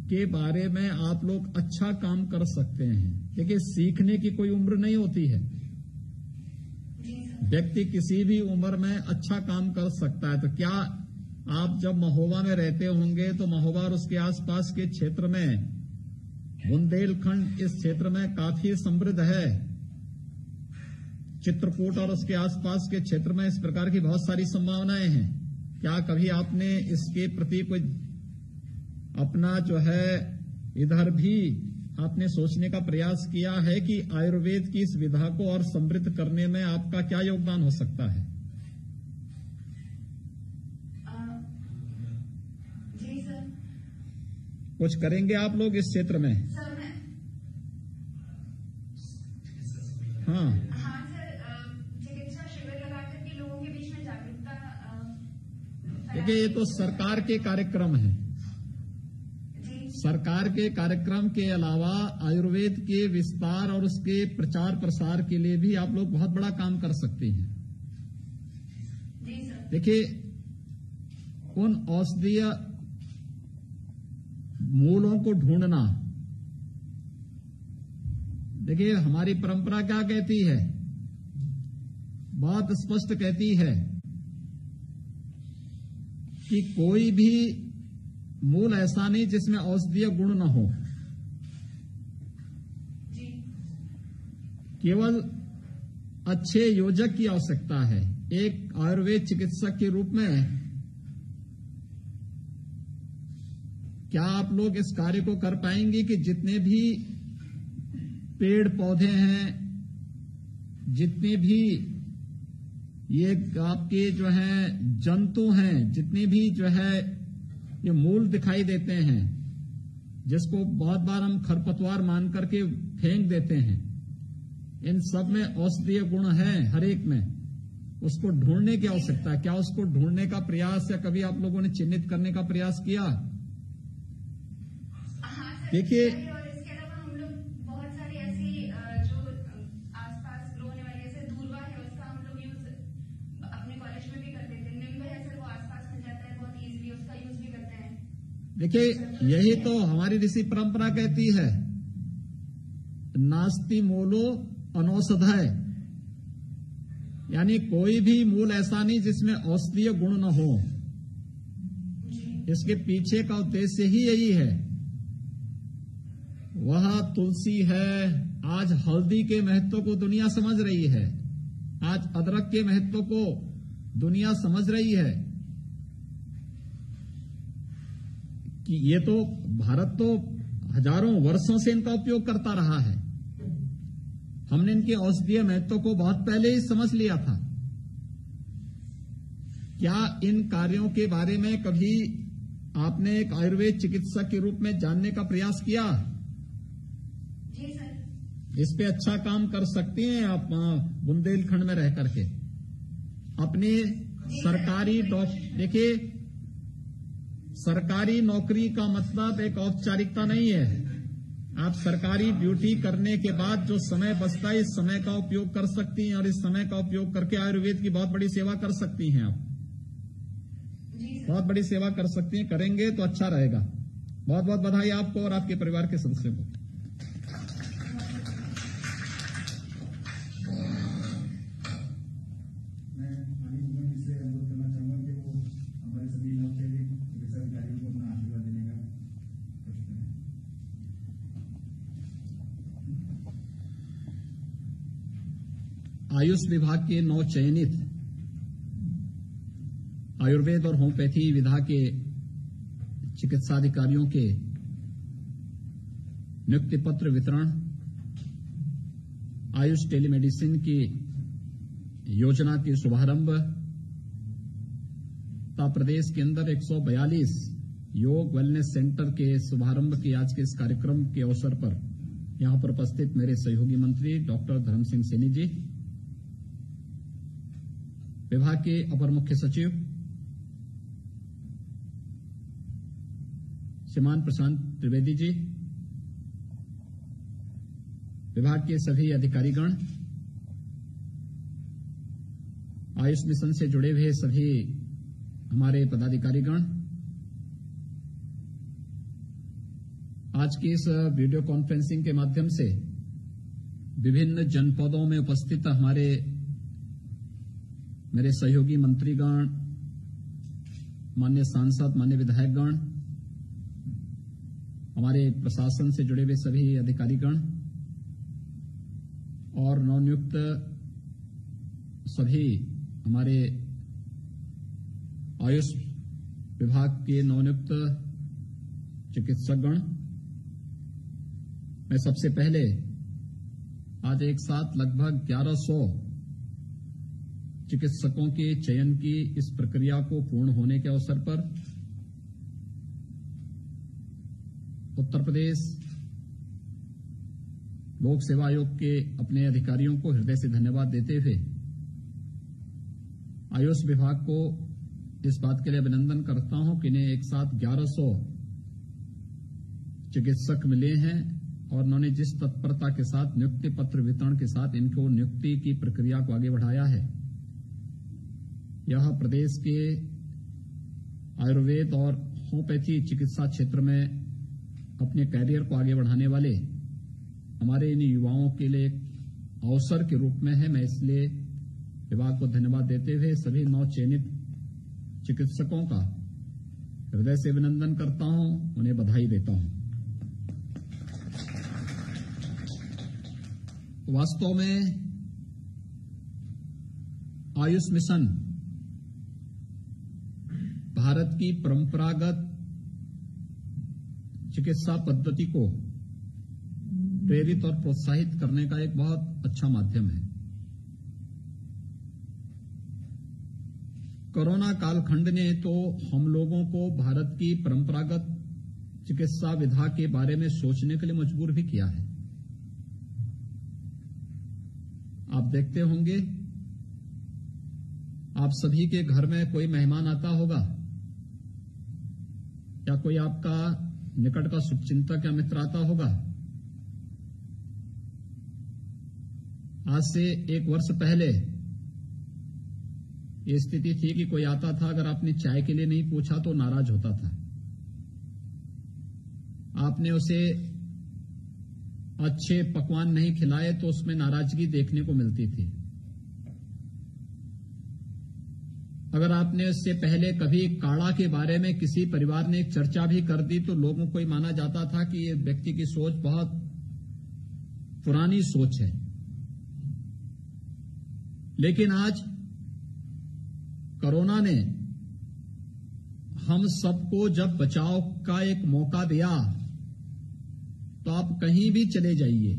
के बारे में आप लोग अच्छा काम कर सकते हैं। देखिए, सीखने की कोई उम्र नहीं होती है। व्यक्ति किसी भी उम्र में अच्छा काम कर सकता है। तो क्या आप जब महोबा में रहते होंगे तो महोबा और उसके आसपास के क्षेत्र में, बुंदेलखंड इस क्षेत्र में काफी समृद्ध है। चित्रकूट और उसके आसपास के क्षेत्र में इस प्रकार की बहुत सारी संभावनाएं हैं। क्या कभी आपने इसके प्रति कोई अपना जो है इधर भी आपने सोचने का प्रयास किया है कि आयुर्वेद की इस विधा को और समृद्ध करने में आपका क्या योगदान हो सकता है? जी सर। कुछ करेंगे आप लोग इस क्षेत्र में? सर, मैं हाँ सर, चिकित्सा शिविर लगा करके लोगों के बीच में जागरूकता देखिए, ये तो सरकार के कार्यक्रम है। सरकार के कार्यक्रम के अलावा आयुर्वेद के विस्तार और उसके प्रचार प्रसार के लिए भी आप लोग बहुत बड़ा काम कर सकते हैं। देखिए, उन औषधीय मूलों को ढूंढना। देखिए, हमारी परंपरा क्या कहती है, बहुत स्पष्ट कहती है कि कोई भी मूल ऐसा नहीं जिसमें औषधीय गुण न हो। केवल अच्छे योजक की आवश्यकता है। एक आयुर्वेद चिकित्सक के रूप में क्या आप लोग इस कार्य को कर पाएंगे कि जितने भी पेड़ पौधे हैं, जितने भी ये आपके जो हैं जंतु हैं, जितने भी जो है ये मूल दिखाई देते हैं, जिसको बहुत बार हम खरपतवार मान करके फेंक देते हैं, इन सब में औषधीय गुण हैं, हर एक में। उसको ढूंढने की आवश्यकता है। क्या उसको ढूंढने का प्रयास या कभी आप लोगों ने चिन्हित करने का प्रयास किया? देखिए, और इसके अलावा हम लोग बहुत सारी ऐसी जो आसपास ग्रो होने वाली, जैसे दूर्वा है, उसका हम लोग यूज अपने कॉलेज में भी करते थे। निम्ब है सर, वो आसपास मिल जाता है बहुत इजीली, उसका यूज भी करते हैं। देखिए, यही तो हमारी ऋषि परंपरा कहती है, नास्ति मूलो अनौषधय। यानी कोई भी मूल ऐसा नहीं जिसमें औषधीय गुण न हो। इसके पीछे का उद्देश्य ही यही है। वह तुलसी है। आज हल्दी के महत्व को दुनिया समझ रही है। आज अदरक के महत्व को दुनिया समझ रही है कि ये तो भारत तो हजारों वर्षों से इनका उपयोग करता रहा है। हमने इनके औषधीय महत्व को बहुत पहले ही समझ लिया था। क्या इन कार्यों के बारे में कभी आपने एक आयुर्वेद चिकित्सक के रूप में जानने का प्रयास किया? जी सर। इस पे अच्छा काम कर सकती हैं आप बुंदेलखंड में रह करके। अपने सरकारी देखिए, सरकारी नौकरी का मतलब एक औपचारिकता नहीं है। आप सरकारी ड्यूटी करने के बाद जो समय बचता है, इस समय का उपयोग कर सकती हैं और इस समय का उपयोग करके आयुर्वेद की बहुत बड़ी सेवा कर सकती हैं। आप बहुत बड़ी सेवा कर सकती हैं। करेंगे तो अच्छा रहेगा। बहुत बहुत बधाई आपको और आपके परिवार के सदस्यों को। मैं माननीय मुख्यमंत्री से अनुरोध करना चाहूंगा कि वो हमारे सभी नौचयनित चिकित्सा अधिकारियों को अपना आशीर्वाद देने का कोशिश करें। आयुष विभाग के 9 चयनित आयुर्वेद और होम्योपैथी विधा के चिकित्सा अधिकारियों के नियुक्ति पत्र वितरण, आयुष टेलीमेडिसिन की योजना के शुभारंभ तथा प्रदेश के अंदर 142 योग वेलनेस सेंटर के शुभारंभ के आज के इस कार्यक्रम के अवसर पर यहां पर उपस्थित मेरे सहयोगी मंत्री डॉक्टर धर्म सिंह सैनी जी, विभाग के अपर मुख्य सचिव श्रीमान प्रशांत त्रिवेदी जी, विभाग के सभी अधिकारीगण, आयुष मिशन से जुड़े हुए सभी हमारे पदाधिकारीगण, आज की इस वीडियो कॉन्फ्रेंसिंग के माध्यम से विभिन्न जनपदों में उपस्थित हमारे मेरे सहयोगी मंत्रीगण, माननीय सांसद, माननीय विधायकगण, हमारे प्रशासन से जुड़े हुए सभी अधिकारीगण और नवनियुक्त सभी हमारे आयुष विभाग के नवनियुक्त चिकित्सकगण, मैं सबसे पहले आज एक साथ लगभग 1100 चिकित्सकों के चयन की इस प्रक्रिया को पूर्ण होने के अवसर पर उत्तर प्रदेश लोक सेवा आयोग के अपने अधिकारियों को हृदय से धन्यवाद देते हुए आयुष विभाग को इस बात के लिए अभिनंदन करता हूं कि इन्हें एक साथ 1100 चिकित्सक मिले हैं और उन्होंने जिस तत्परता के साथ नियुक्ति पत्र वितरण के साथ इनको नियुक्ति की प्रक्रिया को आगे बढ़ाया है, यह प्रदेश के आयुर्वेद और होम्योपैथी चिकित्सा क्षेत्र में अपने कैरियर को आगे बढ़ाने वाले हमारे इन युवाओं के लिए एक अवसर के रूप में है। मैं इसलिए विभाग को धन्यवाद देते हुए सभी 9 चयनित चिकित्सकों का हृदय से अभिनंदन करता हूं, उन्हें बधाई देता हूं। वास्तव में आयुष मिशन भारत की परंपरागत चिकित्सा पद्धति को प्रेरित और प्रोत्साहित करने का एक बहुत अच्छा माध्यम है। कोरोना कालखंड ने तो हम लोगों को भारत की परंपरागत चिकित्सा विधा के बारे में सोचने के लिए मजबूर भी किया है। आप देखते होंगे, आप सभी के घर में कोई मेहमान आता होगा या कोई आपका निकट का शुभचिंतक या मित्र आता होगा। आज से 1 वर्ष पहले ये स्थिति थी कि कोई आता था, अगर आपने चाय के लिए नहीं पूछा तो नाराज होता था। आपने उसे अच्छे पकवान नहीं खिलाए तो उसमें नाराजगी देखने को मिलती थी। अगर आपने उससे पहले कभी काढ़ा के बारे में किसी परिवार ने एक चर्चा भी कर दी तो लोगों को ही माना जाता था कि ये व्यक्ति की सोच बहुत पुरानी सोच है। लेकिन आज कोरोना ने हम सबको जब बचाव का एक मौका दिया, तो आप कहीं भी चले जाइए,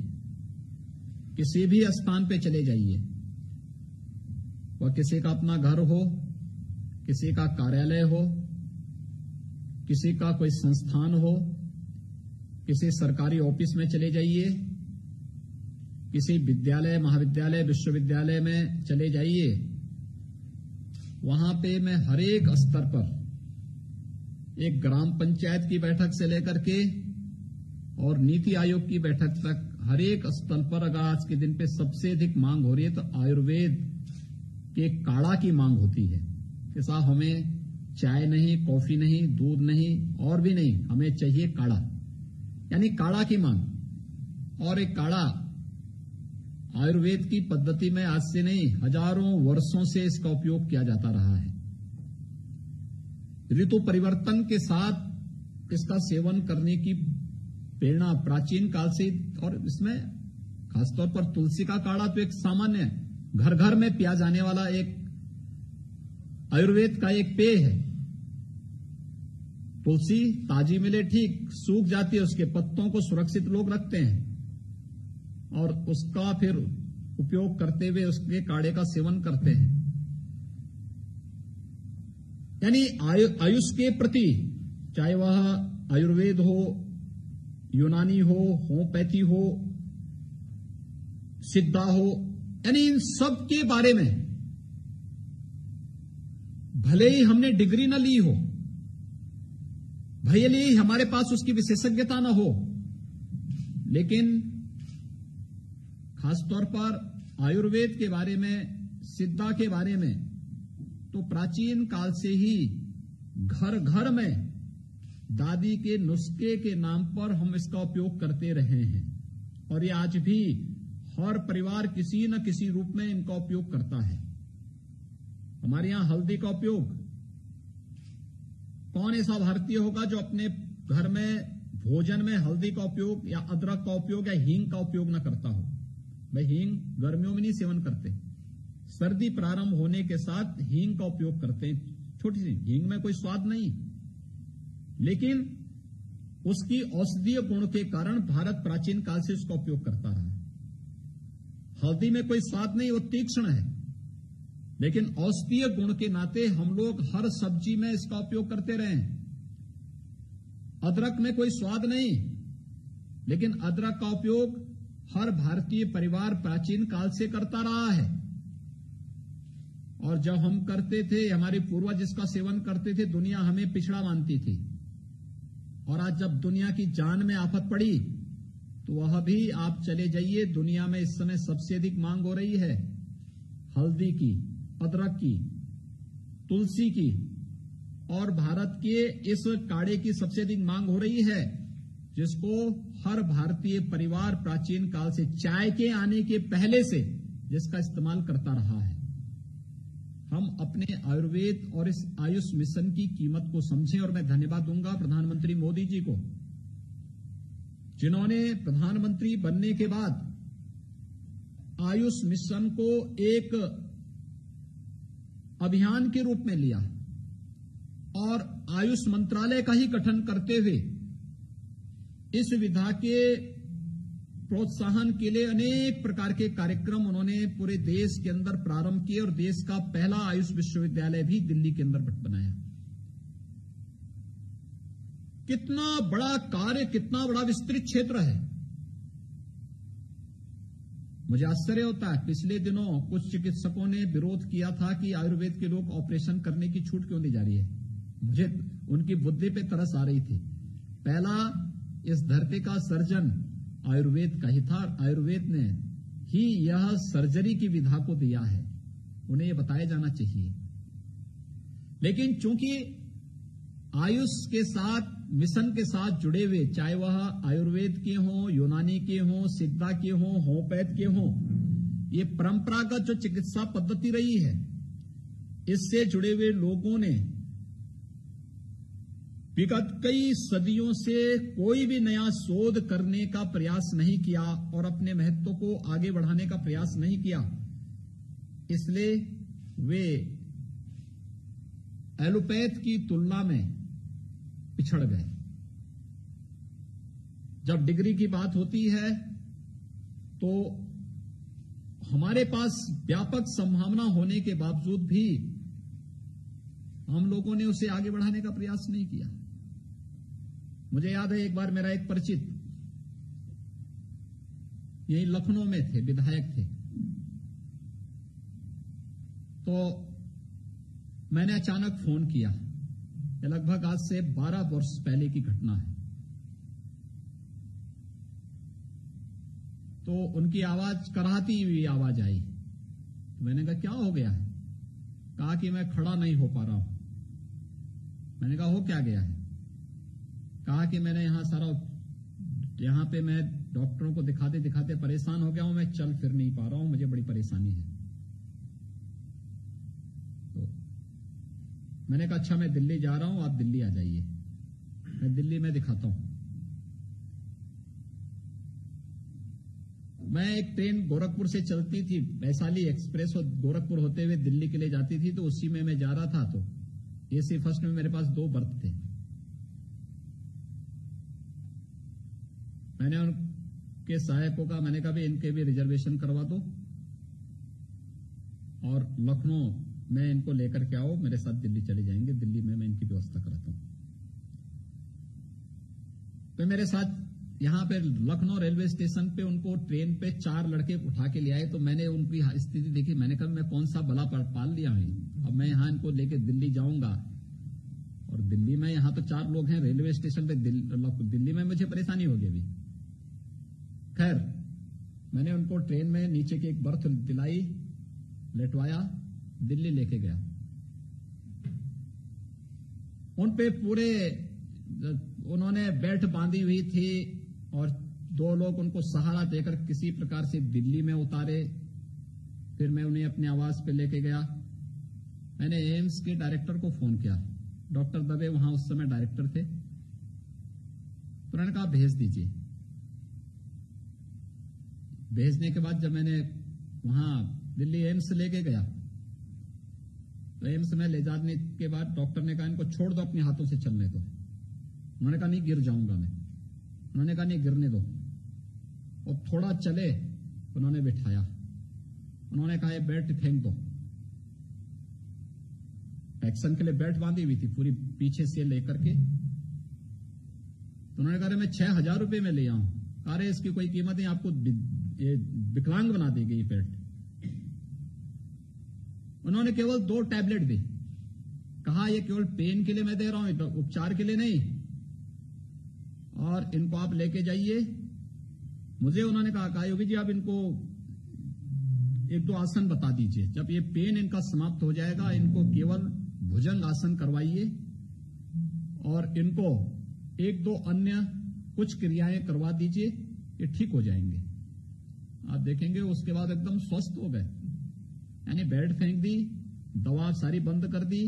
किसी भी स्थान पे चले जाइए, वह किसी का अपना घर हो, किसी का कार्यालय हो, किसी का कोई संस्थान हो, किसी सरकारी ऑफिस में चले जाइए, किसी विद्यालय, महाविद्यालय, विश्वविद्यालय में चले जाइए, वहां पे मैं हर एक स्तर पर, एक ग्राम पंचायत की बैठक से लेकर के और नीति आयोग की बैठक तक, हर एक स्तर पर अगर आज के दिन पे सबसे अधिक मांग हो रही है तो आयुर्वेद के काढ़ा की मांग होती है कि साहब हमें चाय नहीं, कॉफी नहीं, दूध नहीं और भी नहीं, हमें चाहिए काढ़ा, यानी काढ़ा की मांग। और एक काढ़ा आयुर्वेद की पद्धति में आज से नहीं, हजारों वर्षों से इसका उपयोग किया जाता रहा है। ऋतु परिवर्तन के साथ इसका सेवन करने की प्रेरणा प्राचीन काल से, और इसमें खासतौर पर तुलसी का काढ़ा तो एक सामान्य घर घर में पिया जाने वाला एक आयुर्वेद का एक पेय है। तुलसी ताजी मिले ठीक, सूख जाती है, उसके पत्तों को सुरक्षित लोग रखते हैं और उसका फिर उपयोग करते हुए उसके काढ़े का सेवन करते हैं। यानी आयुष के प्रति, चाहे वह आयुर्वेद हो, यूनानी हो, होम्योपैथी हो, सिद्धा हो, यानी इन सब के बारे में भले ही हमने डिग्री न ली हो, भले ही हमारे पास उसकी विशेषज्ञता न हो, लेकिन खासतौर पर आयुर्वेद के बारे में, सिद्धा के बारे में तो प्राचीन काल से ही घर घर में दादी के नुस्खे के नाम पर हम इसका उपयोग करते रहे हैं और ये आज भी हर परिवार किसी न किसी रूप में इनका उपयोग करता है। हमारे यहां हल्दी का उपयोग, कौन ऐसा भारतीय होगा जो अपने घर में भोजन में हल्दी का उपयोग या अदरक का उपयोग या हींग का उपयोग न करता हो। भाई हींग गर्मियों में नहीं सेवन करते, सर्दी प्रारंभ होने के साथ हींग का उपयोग करते हैं। छोटी सी हींग में कोई स्वाद नहीं, लेकिन उसकी औषधीय गुण के कारण भारत प्राचीन काल से उसका उपयोग करता रहा है। हल्दी में कोई स्वाद नहीं, वो तीक्ष्ण है, लेकिन औषधीय गुण के नाते हम लोग हर सब्जी में इसका उपयोग करते रहे हैं। अदरक में कोई स्वाद नहीं, लेकिन अदरक का उपयोग हर भारतीय परिवार प्राचीन काल से करता रहा है। और जब हम करते थे, हमारे पूर्वज इसका सेवन करते थे, दुनिया हमें पिछड़ा मानती थी। और आज जब दुनिया की जान में आफत पड़ी तो वह भी आप चले जाइए, दुनिया में इस समय सबसे अधिक मांग हो रही है हल्दी की, अदरक की, तुलसी की, और भारत के इस काढ़े की सबसे अधिक मांग हो रही है, जिसको हर भारतीय परिवार प्राचीन काल से, चाय के आने के पहले से जिसका इस्तेमाल करता रहा है। हम अपने आयुर्वेद और इस आयुष मिशन की कीमत को समझें। और मैं धन्यवाद दूंगा प्रधानमंत्री मोदी जी को, जिन्होंने प्रधानमंत्री बनने के बाद आयुष मिशन को एक अभियान के रूप में लिया और आयुष मंत्रालय का ही गठन करते हुए इस विधा के प्रोत्साहन के लिए अनेक प्रकार के कार्यक्रम उन्होंने पूरे देश के अंदर प्रारंभ किए और देश का पहला आयुष विश्वविद्यालय भी दिल्ली के अंदर बनाया। कितना बड़ा कार्य, कितना बड़ा विस्तृत क्षेत्र है। मुझे आश्चर्य होता है, पिछले दिनों कुछ चिकित्सकों ने विरोध किया था कि आयुर्वेद के लोग ऑपरेशन करने की छूट क्यों दी जा रही है। मुझे उनकी बुद्धि पे तरस आ रही थी। पहला इस धरती का सर्जन आयुर्वेद का ही था। आयुर्वेद ने ही यह सर्जरी की विधा को दिया है, उन्हें यह बताया जाना चाहिए। लेकिन चूंकि आयुष के साथ, मिशन के साथ जुड़े हुए, चाहे वह आयुर्वेद के हों, यूनानी के हों, सिद्धा के हों, होम्योपैथ के हों, ये परंपरागत जो चिकित्सा पद्धति रही है, इससे जुड़े हुए लोगों ने विगत कई सदियों से कोई भी नया शोध करने का प्रयास नहीं किया और अपने महत्व को आगे बढ़ाने का प्रयास नहीं किया, इसलिए वे एलोपैथ की तुलना में पिछड़ गए। जब डिग्री की बात होती है तो हमारे पास व्यापक संभावना होने के बावजूद भी हम लोगों ने उसे आगे बढ़ाने का प्रयास नहीं किया। मुझे याद है एक बार मेरा एक परिचित यही लखनऊ में थे, विधायक थे, तो मैंने अचानक फोन किया। लगभग आज से 12 वर्ष पहले की घटना है। तो उनकी आवाज कराहती हुई आवाज आई। तो मैंने कहा क्या हो गया है? कहा कि मैं खड़ा नहीं हो पा रहा हूं। मैंने कहा हो क्या गया है? कहा कि मैंने यहां पे मैं डॉक्टरों को दिखाते दिखाते परेशान हो गया हूं, मैं चल फिर नहीं पा रहा हूं, मुझे बड़ी परेशानी है। तो मैंने कहा अच्छा मैं दिल्ली जा रहा हूं, आप दिल्ली आ जाइए, मैं दिल्ली में दिखाता हूं। मैं एक ट्रेन गोरखपुर से चलती थी, वैशाली एक्सप्रेस, और गोरखपुर होते हुए दिल्ली के लिए जाती थी, तो उसी में मैं जा रहा था। तो एसी फर्स्ट में मेरे पास 2 बर्थ थे। मैंने उनके सहायक को कहा, मैंने कहा भी इनके भी रिजर्वेशन करवा दो और लखनऊ में इनको लेकर के आओ, मेरे साथ दिल्ली चले जाएंगे, दिल्ली में मैं इनकी व्यवस्था कराता हूं। तो मेरे साथ यहां पे लखनऊ रेलवे स्टेशन पे उनको ट्रेन पे 4 लड़के उठा के ले आए। तो मैंने उनकी स्थिति देखी, मैंने कहा मैं कौन सा बला पाल लिया है, अब मैं यहां इनको लेके दिल्ली जाऊंगा, और दिल्ली में यहां तो 4 लोग हैं, रेलवे स्टेशन पे दिल्ली में मुझे परेशानी होगी अभी। खैर मैंने उनको ट्रेन में नीचे की एक बर्थ दिलाई, लेटवाया, दिल्ली लेके गया। उन पे पूरे उन्होंने बेल्ट बांधी हुई थी और 2 लोग उनको सहारा देकर किसी प्रकार से दिल्ली में उतारे। फिर मैं उन्हें अपने आवास पे लेके गया। मैंने एम्स के डायरेक्टर को फोन किया, डॉक्टर दवे वहां उस समय डायरेक्टर थे। तो उन्होंने कहा भेज दीजिए। भेजने के बाद जब मैंने वहां दिल्ली एम्स लेके गया, तो एम्स में ले जाने के बाद डॉक्टर ने कहा इनको छोड़ दो, अपने हाथों से चलने दो। उन्होंने कहा नहीं गिर जाऊंगा मैं। उन्होंने कहा नहीं गिरने दो, और थोड़ा चले, उन्होंने बिठाया। उन्होंने कहा ये बेल्ट फेंक दो। एक्शन के लिए बेल्ट बांधी हुई थी पूरी पीछे से लेकर के। तो उन्होंने कहा मैं 6,000 रुपए में ले आऊं। अरे इसकी कोई कीमत नहीं, आपको ये विकलांग बना देगी ये बेल्ट। उन्होंने केवल 2 टैबलेट दी, कहा ये केवल पेन के लिए मैं दे रहा हूं, उपचार के लिए नहीं, और इनको आप लेके जाइए। मुझे उन्होंने कहा योगी जी आप इनको 1-2 आसन बता दीजिए, जब ये पेन इनका समाप्त हो जाएगा इनको केवल भुजंग आसन करवाइए और इनको 1-2 अन्य कुछ क्रियाएं करवा दीजिए, ये ठीक हो जाएंगे। आप देखेंगे उसके बाद एकदम स्वस्थ हो गए। यानी बेल्ट फेंक दी, दवा सारी बंद कर दी,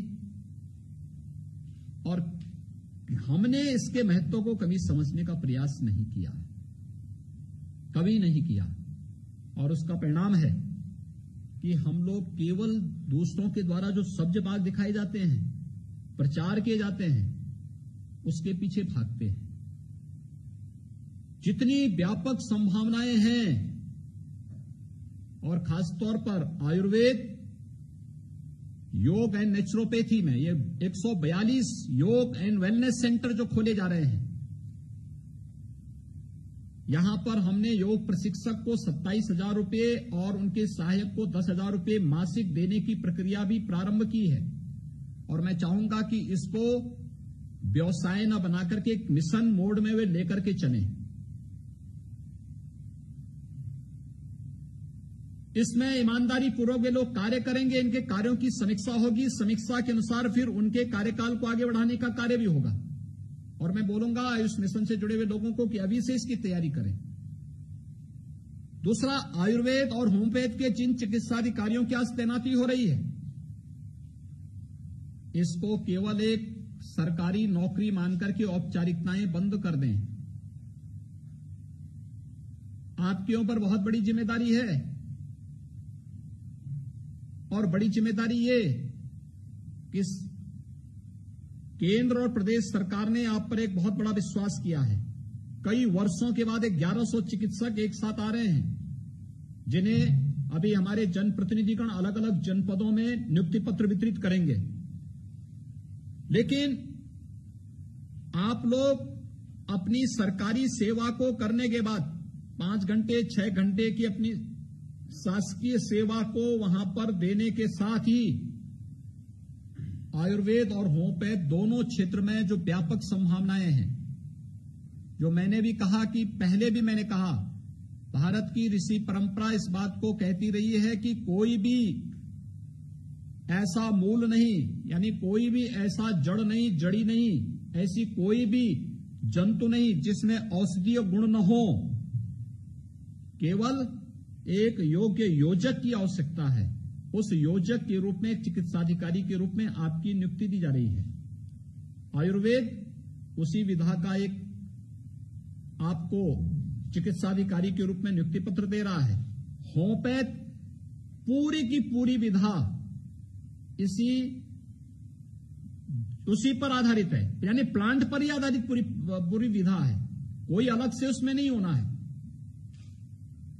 और हमने इसके महत्व को कभी समझने का प्रयास नहीं किया, कभी नहीं किया। और उसका परिणाम है कि हम लोग केवल दूसरों के द्वारा जो सब्ज बाग दिखाए जाते हैं, प्रचार किए जाते हैं, उसके पीछे भागते हैं। जितनी व्यापक संभावनाएं हैं, और खासतौर पर आयुर्वेद, योग एंड नेचुरोपैथी में ये 142 योग एंड वेलनेस सेंटर जो खोले जा रहे हैं, यहां पर हमने योग प्रशिक्षक को 27,000 रुपए और उनके सहायक को 10,000 रुपए मासिक देने की प्रक्रिया भी प्रारंभ की है। और मैं चाहूंगा कि इसको व्यवसाय न बनाकर के एक मिशन मोड में वे लेकर के चलें। इसमें ईमानदारी पूर्वक वे लोग कार्य करेंगे, इनके कार्यों की समीक्षा होगी, समीक्षा के अनुसार फिर उनके कार्यकाल को आगे बढ़ाने का कार्य भी होगा। और मैं बोलूंगा आयुष मिशन से जुड़े हुए लोगों को कि अभी से इसकी तैयारी करें। दूसरा, आयुर्वेद और होम्योपैथ के जिन चिकित्सा अधिकारियों की आज तैनाती हो रही है, इसको केवल एक सरकारी नौकरी मानकर के औपचारिकताएं बंद कर दें। आपके ऊपर बहुत बड़ी जिम्मेदारी है, और बड़ी जिम्मेदारी ये कि केंद्र और प्रदेश सरकार ने आप पर एक बहुत बड़ा विश्वास किया है। कई वर्षों के बाद 1100 चिकित्सक एक साथ आ रहे हैं, जिन्हें अभी हमारे जनप्रतिनिधिगण अलग अलग जनपदों में नियुक्ति पत्र वितरित करेंगे। लेकिन आप लोग अपनी सरकारी सेवा को करने के बाद 5 घंटे 6 घंटे की अपनी शासकीय सेवा को वहां पर देने के साथ ही आयुर्वेद और होम्योपैथ दोनों क्षेत्र में जो व्यापक संभावनाएं हैं, जो मैंने भी कहा कि पहले भी मैंने कहा, भारत की ऋषि परंपरा इस बात को कहती रही है कि कोई भी ऐसा मूल नहीं, यानी कोई भी ऐसा जड़ नहीं, जड़ी नहीं, ऐसी कोई भी जंतु नहीं जिसमें औषधीय गुण न हो। केवल एक योग्य योजक की आवश्यकता है। उस योजक के रूप में, चिकित्साधिकारी के रूप में आपकी नियुक्ति दी जा रही है। आयुर्वेद उसी विधा का एक आपको चिकित्साधिकारी के रूप में नियुक्ति पत्र दे रहा है। होम्योपैथ पूरी की पूरी विधा उसी पर आधारित है, यानी प्लांट पर ही आधारित पूरी विधा है, कोई अलग से उसमें नहीं होना है।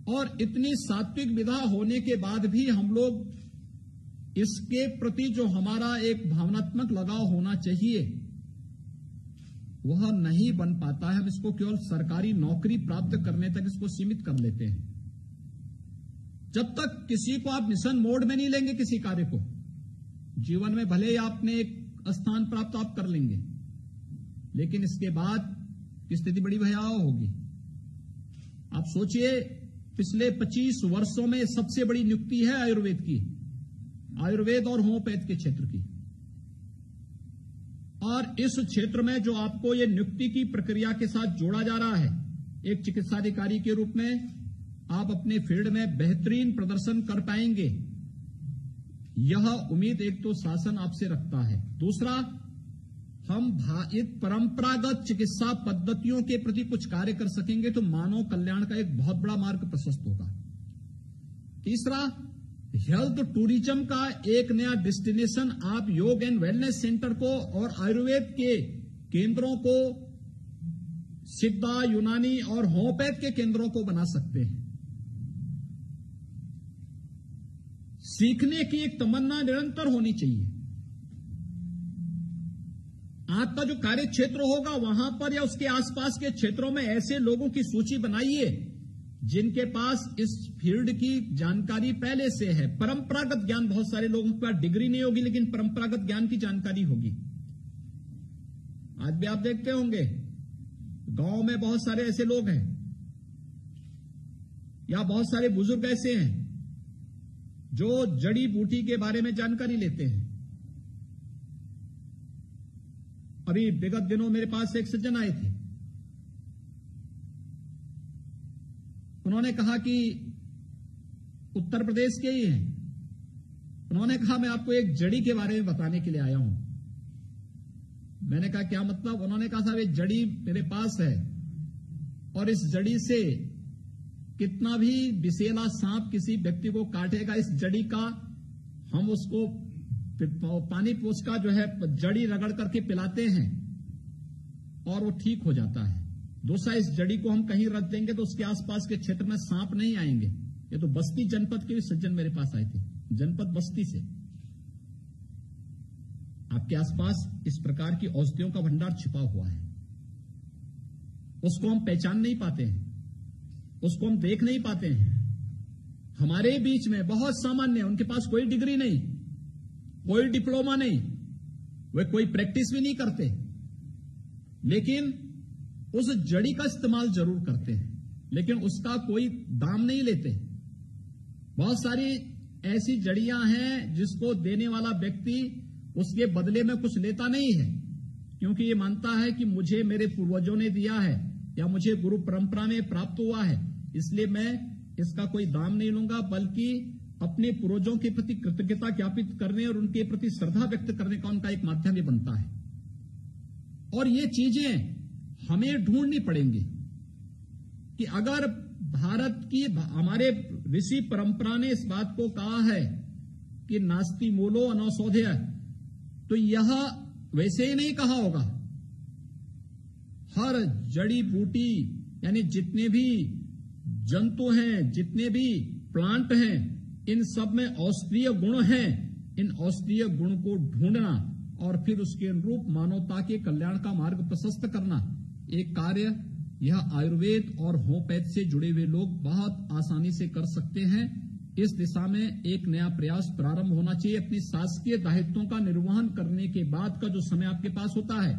और इतनी सात्विक विधा होने के बाद भी हम लोग इसके प्रति जो हमारा एक भावनात्मक लगाव होना चाहिए वह नहीं बन पाता है। हम इसको केवल सरकारी नौकरी प्राप्त करने तक इसको सीमित कर लेते हैं। जब तक किसी को आप मिशन मोड में नहीं लेंगे, किसी कार्य को जीवन में भले ही आपने एक स्थान प्राप्त आप कर लेंगे, लेकिन इसके बाद की स्थिति बड़ी भयावह होगी। आप सोचिए, पिछले 25 वर्षों में सबसे बड़ी नियुक्ति है आयुर्वेद की, आयुर्वेद और होम्योपैथ के क्षेत्र की। और इस क्षेत्र में जो आपको ये नियुक्ति की प्रक्रिया के साथ जोड़ा जा रहा है, एक चिकित्साधिकारी के रूप में आप अपने फील्ड में बेहतरीन प्रदर्शन कर पाएंगे, यह उम्मीद एक तो शासन आपसे रखता है। दूसरा, हम परंपरागत चिकित्सा पद्धतियों के प्रति कुछ कार्य कर सकेंगे तो मानव कल्याण का एक बहुत बड़ा मार्ग प्रशस्त होगा। तीसरा, हेल्थ टूरिज्म का एक नया डेस्टिनेशन आप योग एंड वेलनेस सेंटर को और आयुर्वेद के केंद्रों को सिद्धा, यूनानी और होम्योपैथ के केंद्रों को बना सकते हैं। सीखने की एक तमन्ना निरंतर होनी चाहिए। आपका जो कार्य क्षेत्र होगा वहां पर या उसके आसपास के क्षेत्रों में ऐसे लोगों की सूची बनाइए जिनके पास इस फील्ड की जानकारी पहले से है। परंपरागत ज्ञान, बहुत सारे लोगों के पास डिग्री नहीं होगी लेकिन परंपरागत ज्ञान की जानकारी होगी। आज भी आप देखते होंगे गांव में बहुत सारे ऐसे लोग हैं या बहुत सारे बुजुर्ग ऐसे हैं जो जड़ी बूटी के बारे में जानकारी लेते हैं। अभी विगत दिनों मेरे पास एक सज्जन आए थे, उन्होंने कहा कि उत्तर प्रदेश के ही हैं। उन्होंने कहा मैं आपको एक जड़ी के बारे में बताने के लिए आया हूं। मैंने कहा क्या मतलब? उन्होंने कहा साहब एक जड़ी मेरे पास है और इस जड़ी से कितना भी विषैला सांप किसी व्यक्ति को काटेगा, इस जड़ी का हम उसको पानी पोछ का जो है जड़ी रगड़ करके पिलाते हैं और वो ठीक हो जाता है। दूसरा, इस जड़ी को हम कहीं रख देंगे तो उसके आसपास के क्षेत्र में सांप नहीं आएंगे। ये तो बस्ती जनपद के भी सज्जन मेरे पास आए थे, जनपद बस्ती से। आपके आसपास इस प्रकार की औषधियों का भंडार छिपा हुआ है, उसको हम पहचान नहीं पाते हैं, उसको हम देख नहीं पाते हैं। हमारे बीच में बहुत सामान्य, उनके पास कोई डिग्री नहीं, कोई डिप्लोमा नहीं, वे कोई प्रैक्टिस भी नहीं करते, लेकिन उस जड़ी का इस्तेमाल जरूर करते हैं, लेकिन उसका कोई दाम नहीं लेते। बहुत सारी ऐसी जड़ियां हैं जिसको देने वाला व्यक्ति उसके बदले में कुछ लेता नहीं है, क्योंकि ये मानता है कि मुझे मेरे पूर्वजों ने दिया है या मुझे गुरु परंपरा में प्राप्त हुआ है, इसलिए मैं इसका कोई दाम नहीं लूंगा, बल्कि अपने पूर्वजों के प्रति कृतज्ञता ज्ञापित करने और उनके प्रति श्रद्धा व्यक्त करने का उनका एक माध्यम ये बनता है। और ये चीजें हमें ढूंढनी पड़ेंगी कि अगर भारत की हमारे ऋषि परंपरा ने इस बात को कहा है कि नास्ति मूलो अनौषधेय, तो यह वैसे ही नहीं कहा होगा। हर जड़ी बूटी यानी जितने भी जंतु हैं, जितने भी प्लांट हैं, इन सब में औषधीय गुण हैं। इन औषधीय गुण को ढूंढना और फिर उसके अनुरूप मानवता के कल्याण का मार्ग प्रशस्त करना एक कार्य यह आयुर्वेद और होम्योपैथ से जुड़े हुए लोग बहुत आसानी से कर सकते हैं। इस दिशा में एक नया प्रयास प्रारंभ होना चाहिए। अपनी शासकीय दायित्वों का निर्वहन करने के बाद का जो समय आपके पास होता है,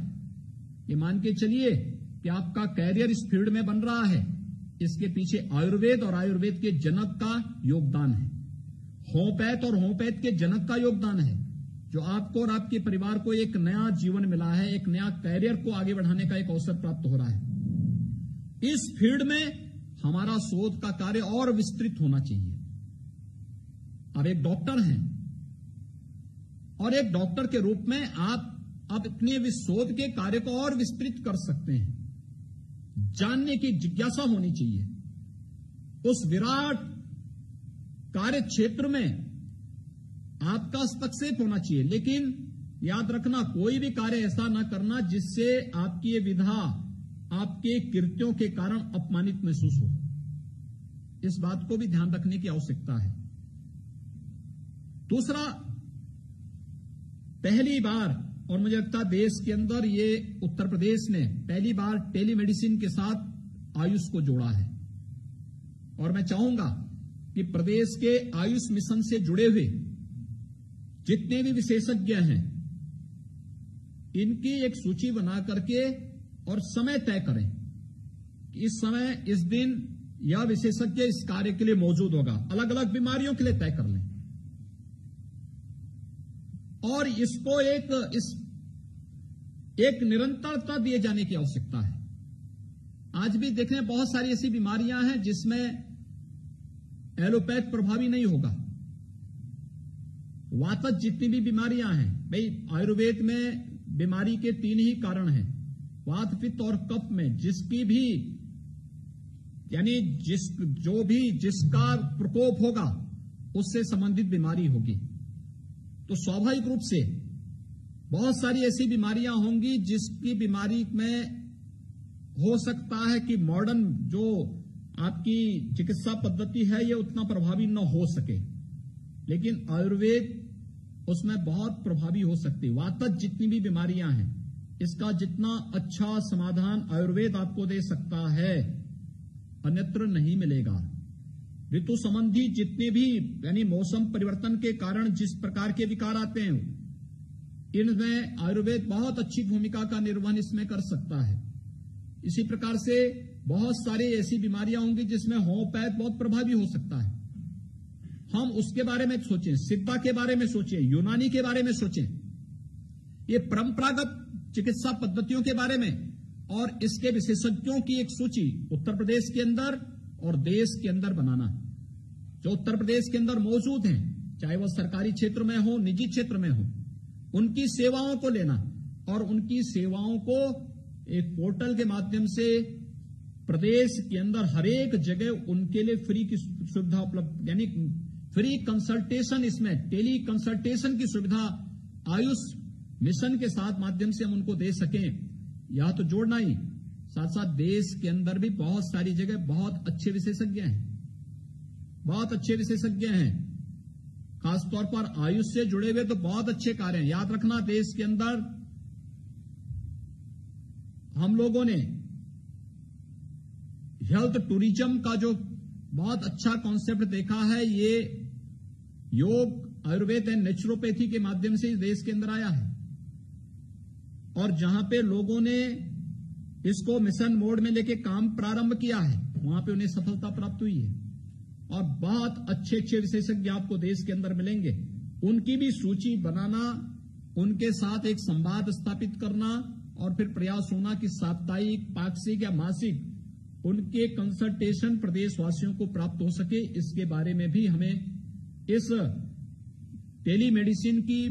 ये मान के चलिए कि आपका कैरियर इस फील्ड में बन रहा है, इसके पीछे आयुर्वेद और आयुर्वेद के जनक का योगदान है, होम्योपैथ और होम्योपैथ के जनक का योगदान है, जो आपको और आपके परिवार को एक नया जीवन मिला है, एक नया कैरियर को आगे बढ़ाने का एक अवसर प्राप्त हो रहा है। इस फील्ड में हमारा शोध का कार्य और विस्तृत होना चाहिए। अब एक डॉक्टर हैं और एक डॉक्टर के रूप में आप अपने शोध के कार्य को और विस्तृत कर सकते हैं। जानने की जिज्ञासा होनी चाहिए। उस विराट कार्य क्षेत्र में आपका हस्तक्षेप होना चाहिए, लेकिन याद रखना कोई भी कार्य ऐसा ना करना जिससे आपकी ये विधा आपके कृत्यों के कारण अपमानित महसूस हो। इस बात को भी ध्यान रखने की आवश्यकता है। दूसरा, पहली बार, और मुझे लगता है देश के अंदर ये उत्तर प्रदेश ने पहली बार टेलीमेडिसिन के साथ आयुष को जोड़ा है। और मैं चाहूंगा कि प्रदेश के आयुष मिशन से जुड़े हुए जितने भी विशेषज्ञ हैं, इनकी एक सूची बना करके और समय तय करें कि इस समय, इस दिन यह विशेषज्ञ इस कार्य के लिए मौजूद होगा। अलग अलग बीमारियों के लिए तय कर लें और इसको एक निरंतरता दिए जाने की आवश्यकता है। आज भी देखने बहुत सारी ऐसी बीमारियां हैं जिसमें एलोपैथ प्रभावी नहीं होगा। वातज जितनी भी बीमारियां हैं, भाई आयुर्वेद में बीमारी के 3 ही कारण हैं, वात, पित्त और कफ में जिसकी भी यानी जिसका प्रकोप होगा उससे संबंधित बीमारी होगी। तो स्वाभाविक रूप से बहुत सारी ऐसी बीमारियां होंगी जिसकी बीमारी में हो सकता है कि मॉडर्न जो आपकी चिकित्सा पद्धति है ये उतना प्रभावी न हो सके, लेकिन आयुर्वेद उसमें बहुत प्रभावी हो सकती है। वातज जितनी भी बीमारियां हैं, इसका जितना अच्छा समाधान आयुर्वेद आपको दे सकता है अन्यत्र नहीं मिलेगा। ऋतु संबंधी जितने भी यानी मौसम परिवर्तन के कारण जिस प्रकार के विकार आते हैं, इनमें आयुर्वेद बहुत अच्छी भूमिका का निर्वहन इसमें कर सकता है। इसी प्रकार से बहुत सारी ऐसी बीमारियां होंगी जिसमें होम्योपैथ बहुत प्रभावी हो सकता है। हम उसके बारे में सोचें, सिद्धा के बारे में सोचें, यूनानी के बारे में सोचें, ये परंपरागत चिकित्सा पद्धतियों के बारे में और इसके विशेषज्ञों की एक सूची उत्तर प्रदेश के अंदर और देश के अंदर बनाना। जो उत्तर प्रदेश के अंदर मौजूद हैं, चाहे वह सरकारी क्षेत्र में हो, निजी क्षेत्र में हो, उनकी सेवाओं को लेना और उनकी सेवाओं को एक पोर्टल के माध्यम से प्रदेश के अंदर हर एक जगह उनके लिए फ्री की सुविधा उपलब्ध, यानी फ्री कंसल्टेशन, इसमें टेली कंसल्टेशन की सुविधा आयुष मिशन के साथ माध्यम से हम उनको दे सकें। यह तो जोड़ना ही, साथ साथ देश के अंदर भी बहुत सारी जगह बहुत अच्छे विशेषज्ञ हैं, बहुत अच्छे विशेषज्ञ हैं, खासतौर पर आयुष से जुड़े हुए तो बहुत अच्छे कार्य हैं। याद रखना, देश के अंदर हम लोगों ने हेल्थ टूरिज्म का जो बहुत अच्छा कॉन्सेप्ट देखा है, ये योग, आयुर्वेद एंड नेचुरोपैथी के माध्यम से इस देश के अंदर आया है। और जहां पे लोगों ने इसको मिशन मोड में लेके काम प्रारंभ किया है, वहां पे उन्हें सफलता प्राप्त हुई है और बहुत अच्छे अच्छे विशेषज्ञ आपको देश के अंदर मिलेंगे। उनकी भी सूची बनाना, उनके साथ एक संवाद स्थापित करना और फिर प्रयास होना कि साप्ताहिक, पाक्षिक या मासिक उनके कंसल्टेशन प्रदेशवासियों को प्राप्त हो सके। इसके बारे में भी हमें इस टेलीमेडिसिन की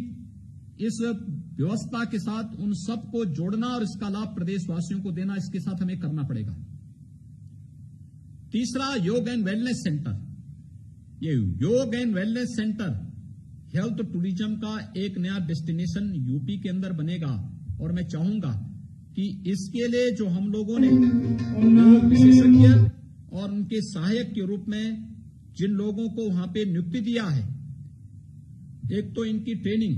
इस व्यवस्था के साथ उन सबको जोड़ना और इसका लाभ प्रदेशवासियों को देना, इसके साथ हमें करना पड़ेगा। तीसरा, योग एंड वेलनेस सेंटर। ये योग and wellness centre health tourism का एक नया डेस्टिनेशन यूपी के अंदर बनेगा और मैं चाहूंगा कि इसके लिए जो हम लोगों ने योग विशेषज्ञ और उनके सहायक के रूप में जिन लोगों को वहां पे नियुक्ति दिया है, एक तो इनकी ट्रेनिंग,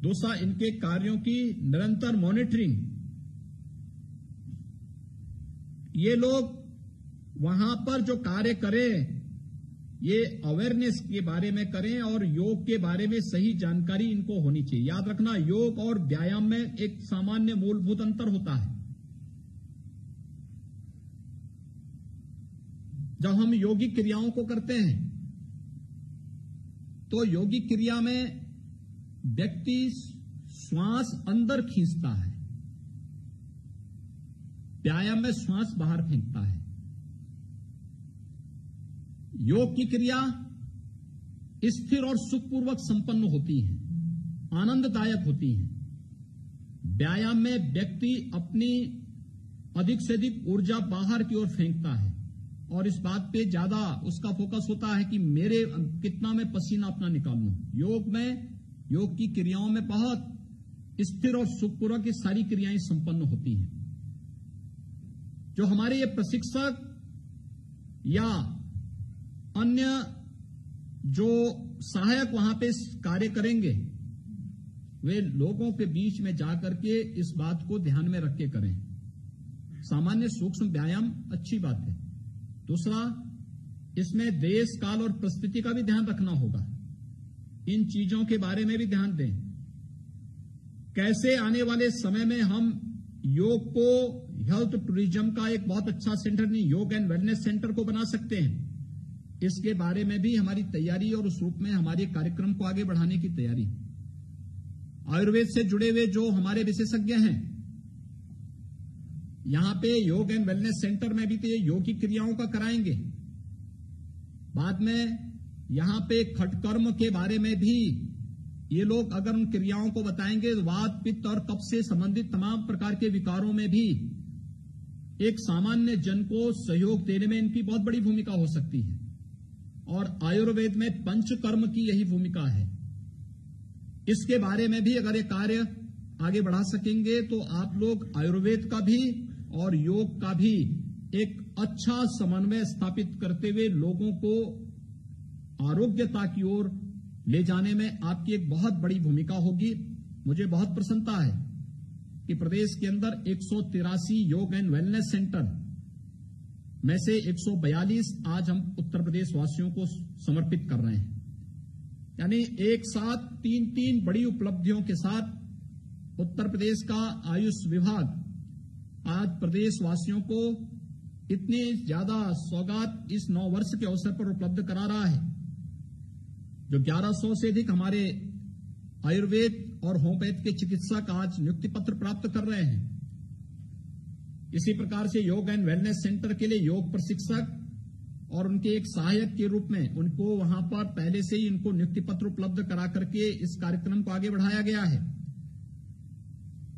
दूसरा इनके कार्यों की निरंतर मॉनिटरिंग। ये लोग वहां पर जो कार्य करें ये अवेयरनेस के बारे में करें और योग के बारे में सही जानकारी इनको होनी चाहिए। याद रखना, योग और व्यायाम में एक सामान्य मूलभूत अंतर होता है। जब हम योगिक क्रियाओं को करते हैं तो योगिक क्रिया में व्यक्ति श्वास अंदर खींचता है, व्यायाम में श्वास बाहर फेंकता है। योग की क्रिया स्थिर और सुखपूर्वक संपन्न होती है, आनंददायक होती है। व्यायाम में व्यक्ति अपनी अधिक से अधिक ऊर्जा बाहर की ओर फेंकता है और इस बात पे ज्यादा उसका फोकस होता है कि मेरे कितना मैं पसीना अपना निकालूं। योग में, योग की क्रियाओं में बहुत स्थिर और सुखपूर्वक ये सारी क्रियाएं संपन्न होती हैं। जो हमारे ये प्रशिक्षक या अन्य जो सहायक वहां पे कार्य करेंगे वे लोगों के बीच में जाकर के इस बात को ध्यान में रख के करें। सामान्य सूक्ष्म व्यायाम अच्छी बात है। दूसरा, इसमें देश काल और परिस्थिति का भी ध्यान रखना होगा। इन चीजों के बारे में भी ध्यान दें। कैसे आने वाले समय में हम योग को हेल्थ टूरिज्म का एक बहुत अच्छा सेंटर नहीं, योग एंड वेलनेस सेंटर को बना सकते हैं, इसके बारे में भी हमारी तैयारी और उस रूप में हमारे कार्यक्रम को आगे बढ़ाने की तैयारी। आयुर्वेद से जुड़े हुए जो हमारे विशेषज्ञ हैं, यहां पे योग एंड वेलनेस सेंटर में भी तो ये योगिक क्रियाओं का कराएंगे। बाद में यहां पे खटकर्म के बारे में भी ये लोग अगर उन क्रियाओं को बताएंगे तो वात, पित्त और कफ से संबंधित तमाम प्रकार के विकारों में भी एक सामान्य जन को सहयोग देने में इनकी बहुत बड़ी भूमिका हो सकती है। और आयुर्वेद में पंचकर्म की यही भूमिका है। इसके बारे में भी अगर ये कार्य आगे बढ़ा सकेंगे तो आप लोग आयुर्वेद का भी और योग का भी एक अच्छा समन्वय स्थापित करते हुए लोगों को आरोग्यता की ओर ले जाने में आपकी एक बहुत बड़ी भूमिका होगी। मुझे बहुत प्रसन्नता है कि प्रदेश के अंदर 183 योग एंड वेलनेस सेंटर में से 142 आज हम उत्तर प्रदेश वासियों को समर्पित कर रहे हैं। यानी एक साथ तीन बड़ी उपलब्धियों के साथ उत्तर प्रदेश का आयुष विभाग आज प्रदेश वासियों को इतनी ज्यादा सौगात इस 9 वर्ष के अवसर पर उपलब्ध करा रहा है। जो 1100 से अधिक हमारे आयुर्वेद और होम्योपैथ के चिकित्सक आज नियुक्ति पत्र प्राप्त कर रहे हैं। इसी प्रकार से योग एंड वेलनेस सेंटर के लिए योग प्रशिक्षक और उनके एक सहायक के रूप में उनको वहां पर पहले से ही उनको नियुक्ति पत्र उपलब्ध करा करके इस कार्यक्रम को आगे बढ़ाया गया है।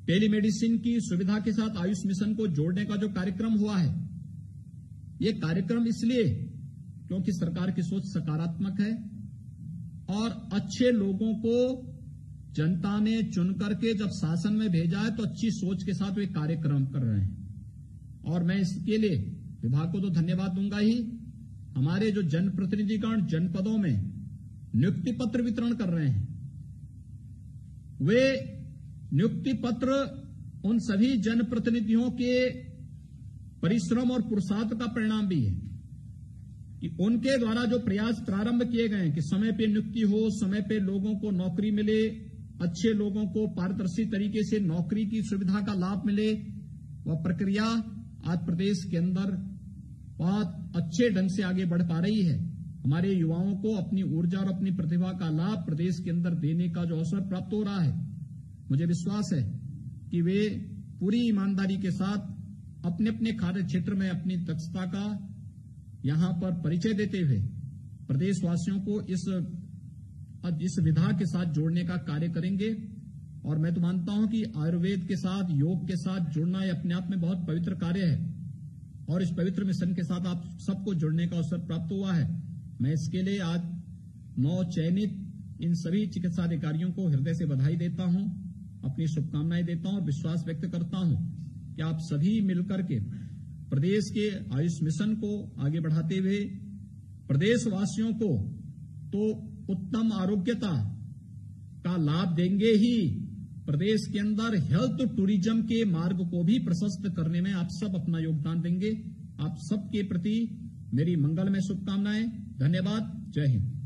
टेलीमेडिसिन की सुविधा के साथ आयुष मिशन को जोड़ने का जो कार्यक्रम हुआ है, ये कार्यक्रम इसलिए क्योंकि सरकार की सोच सकारात्मक है और अच्छे लोगों को जनता ने चुन करके जब शासन में भेजा है तो अच्छी सोच के साथ वे कार्यक्रम कर रहे हैं। और मैं इसके लिए विभाग को तो धन्यवाद दूंगा ही, हमारे जो जनप्रतिनिधिगण जनपदों में नियुक्ति पत्र वितरण कर रहे हैं, वे नियुक्ति पत्र उन सभी जनप्रतिनिधियों के परिश्रम और पुरुषार्थ का परिणाम भी है कि उनके द्वारा जो प्रयास प्रारंभ किए गए हैं कि समय पे नियुक्ति हो, समय पे लोगों को नौकरी मिले, अच्छे लोगों को पारदर्शी तरीके से नौकरी की सुविधा का लाभ मिले, वह प्रक्रिया आज प्रदेश के अंदर बहुत अच्छे ढंग से आगे बढ़ पा रही है। हमारे युवाओं को अपनी ऊर्जा और अपनी प्रतिभा का लाभ प्रदेश के अंदर देने का जो अवसर प्राप्त हो रहा है, मुझे विश्वास है कि वे पूरी ईमानदारी के साथ अपने अपने कार्य क्षेत्र में अपनी दक्षता का यहां पर परिचय देते हुए प्रदेशवासियों को इस विधा के साथ जोड़ने का कार्य करेंगे। और मैं तो मानता हूं कि आयुर्वेद के साथ, योग के साथ जुड़ना ये अपने आप में बहुत पवित्र कार्य है और इस पवित्र मिशन के साथ आप सबको जुड़ने का अवसर प्राप्त हुआ है। मैं इसके लिए आज 9 चयनित इन सभी चिकित्सा अधिकारियों को हृदय से बधाई देता हूं, अपनी शुभकामनाएं देता हूं और विश्वास व्यक्त करता हूं कि आप सभी मिलकर के प्रदेश के आयुष मिशन को आगे बढ़ाते हुए प्रदेशवासियों को तो उत्तम आरोग्यता का लाभ देंगे ही, प्रदेश के अंदर हेल्थ टूरिज्म के मार्ग को भी प्रशस्त करने में आप सब अपना योगदान देंगे। आप सबके प्रति मेरी मंगलमय शुभकामनाएं। धन्यवाद। जय हिंद।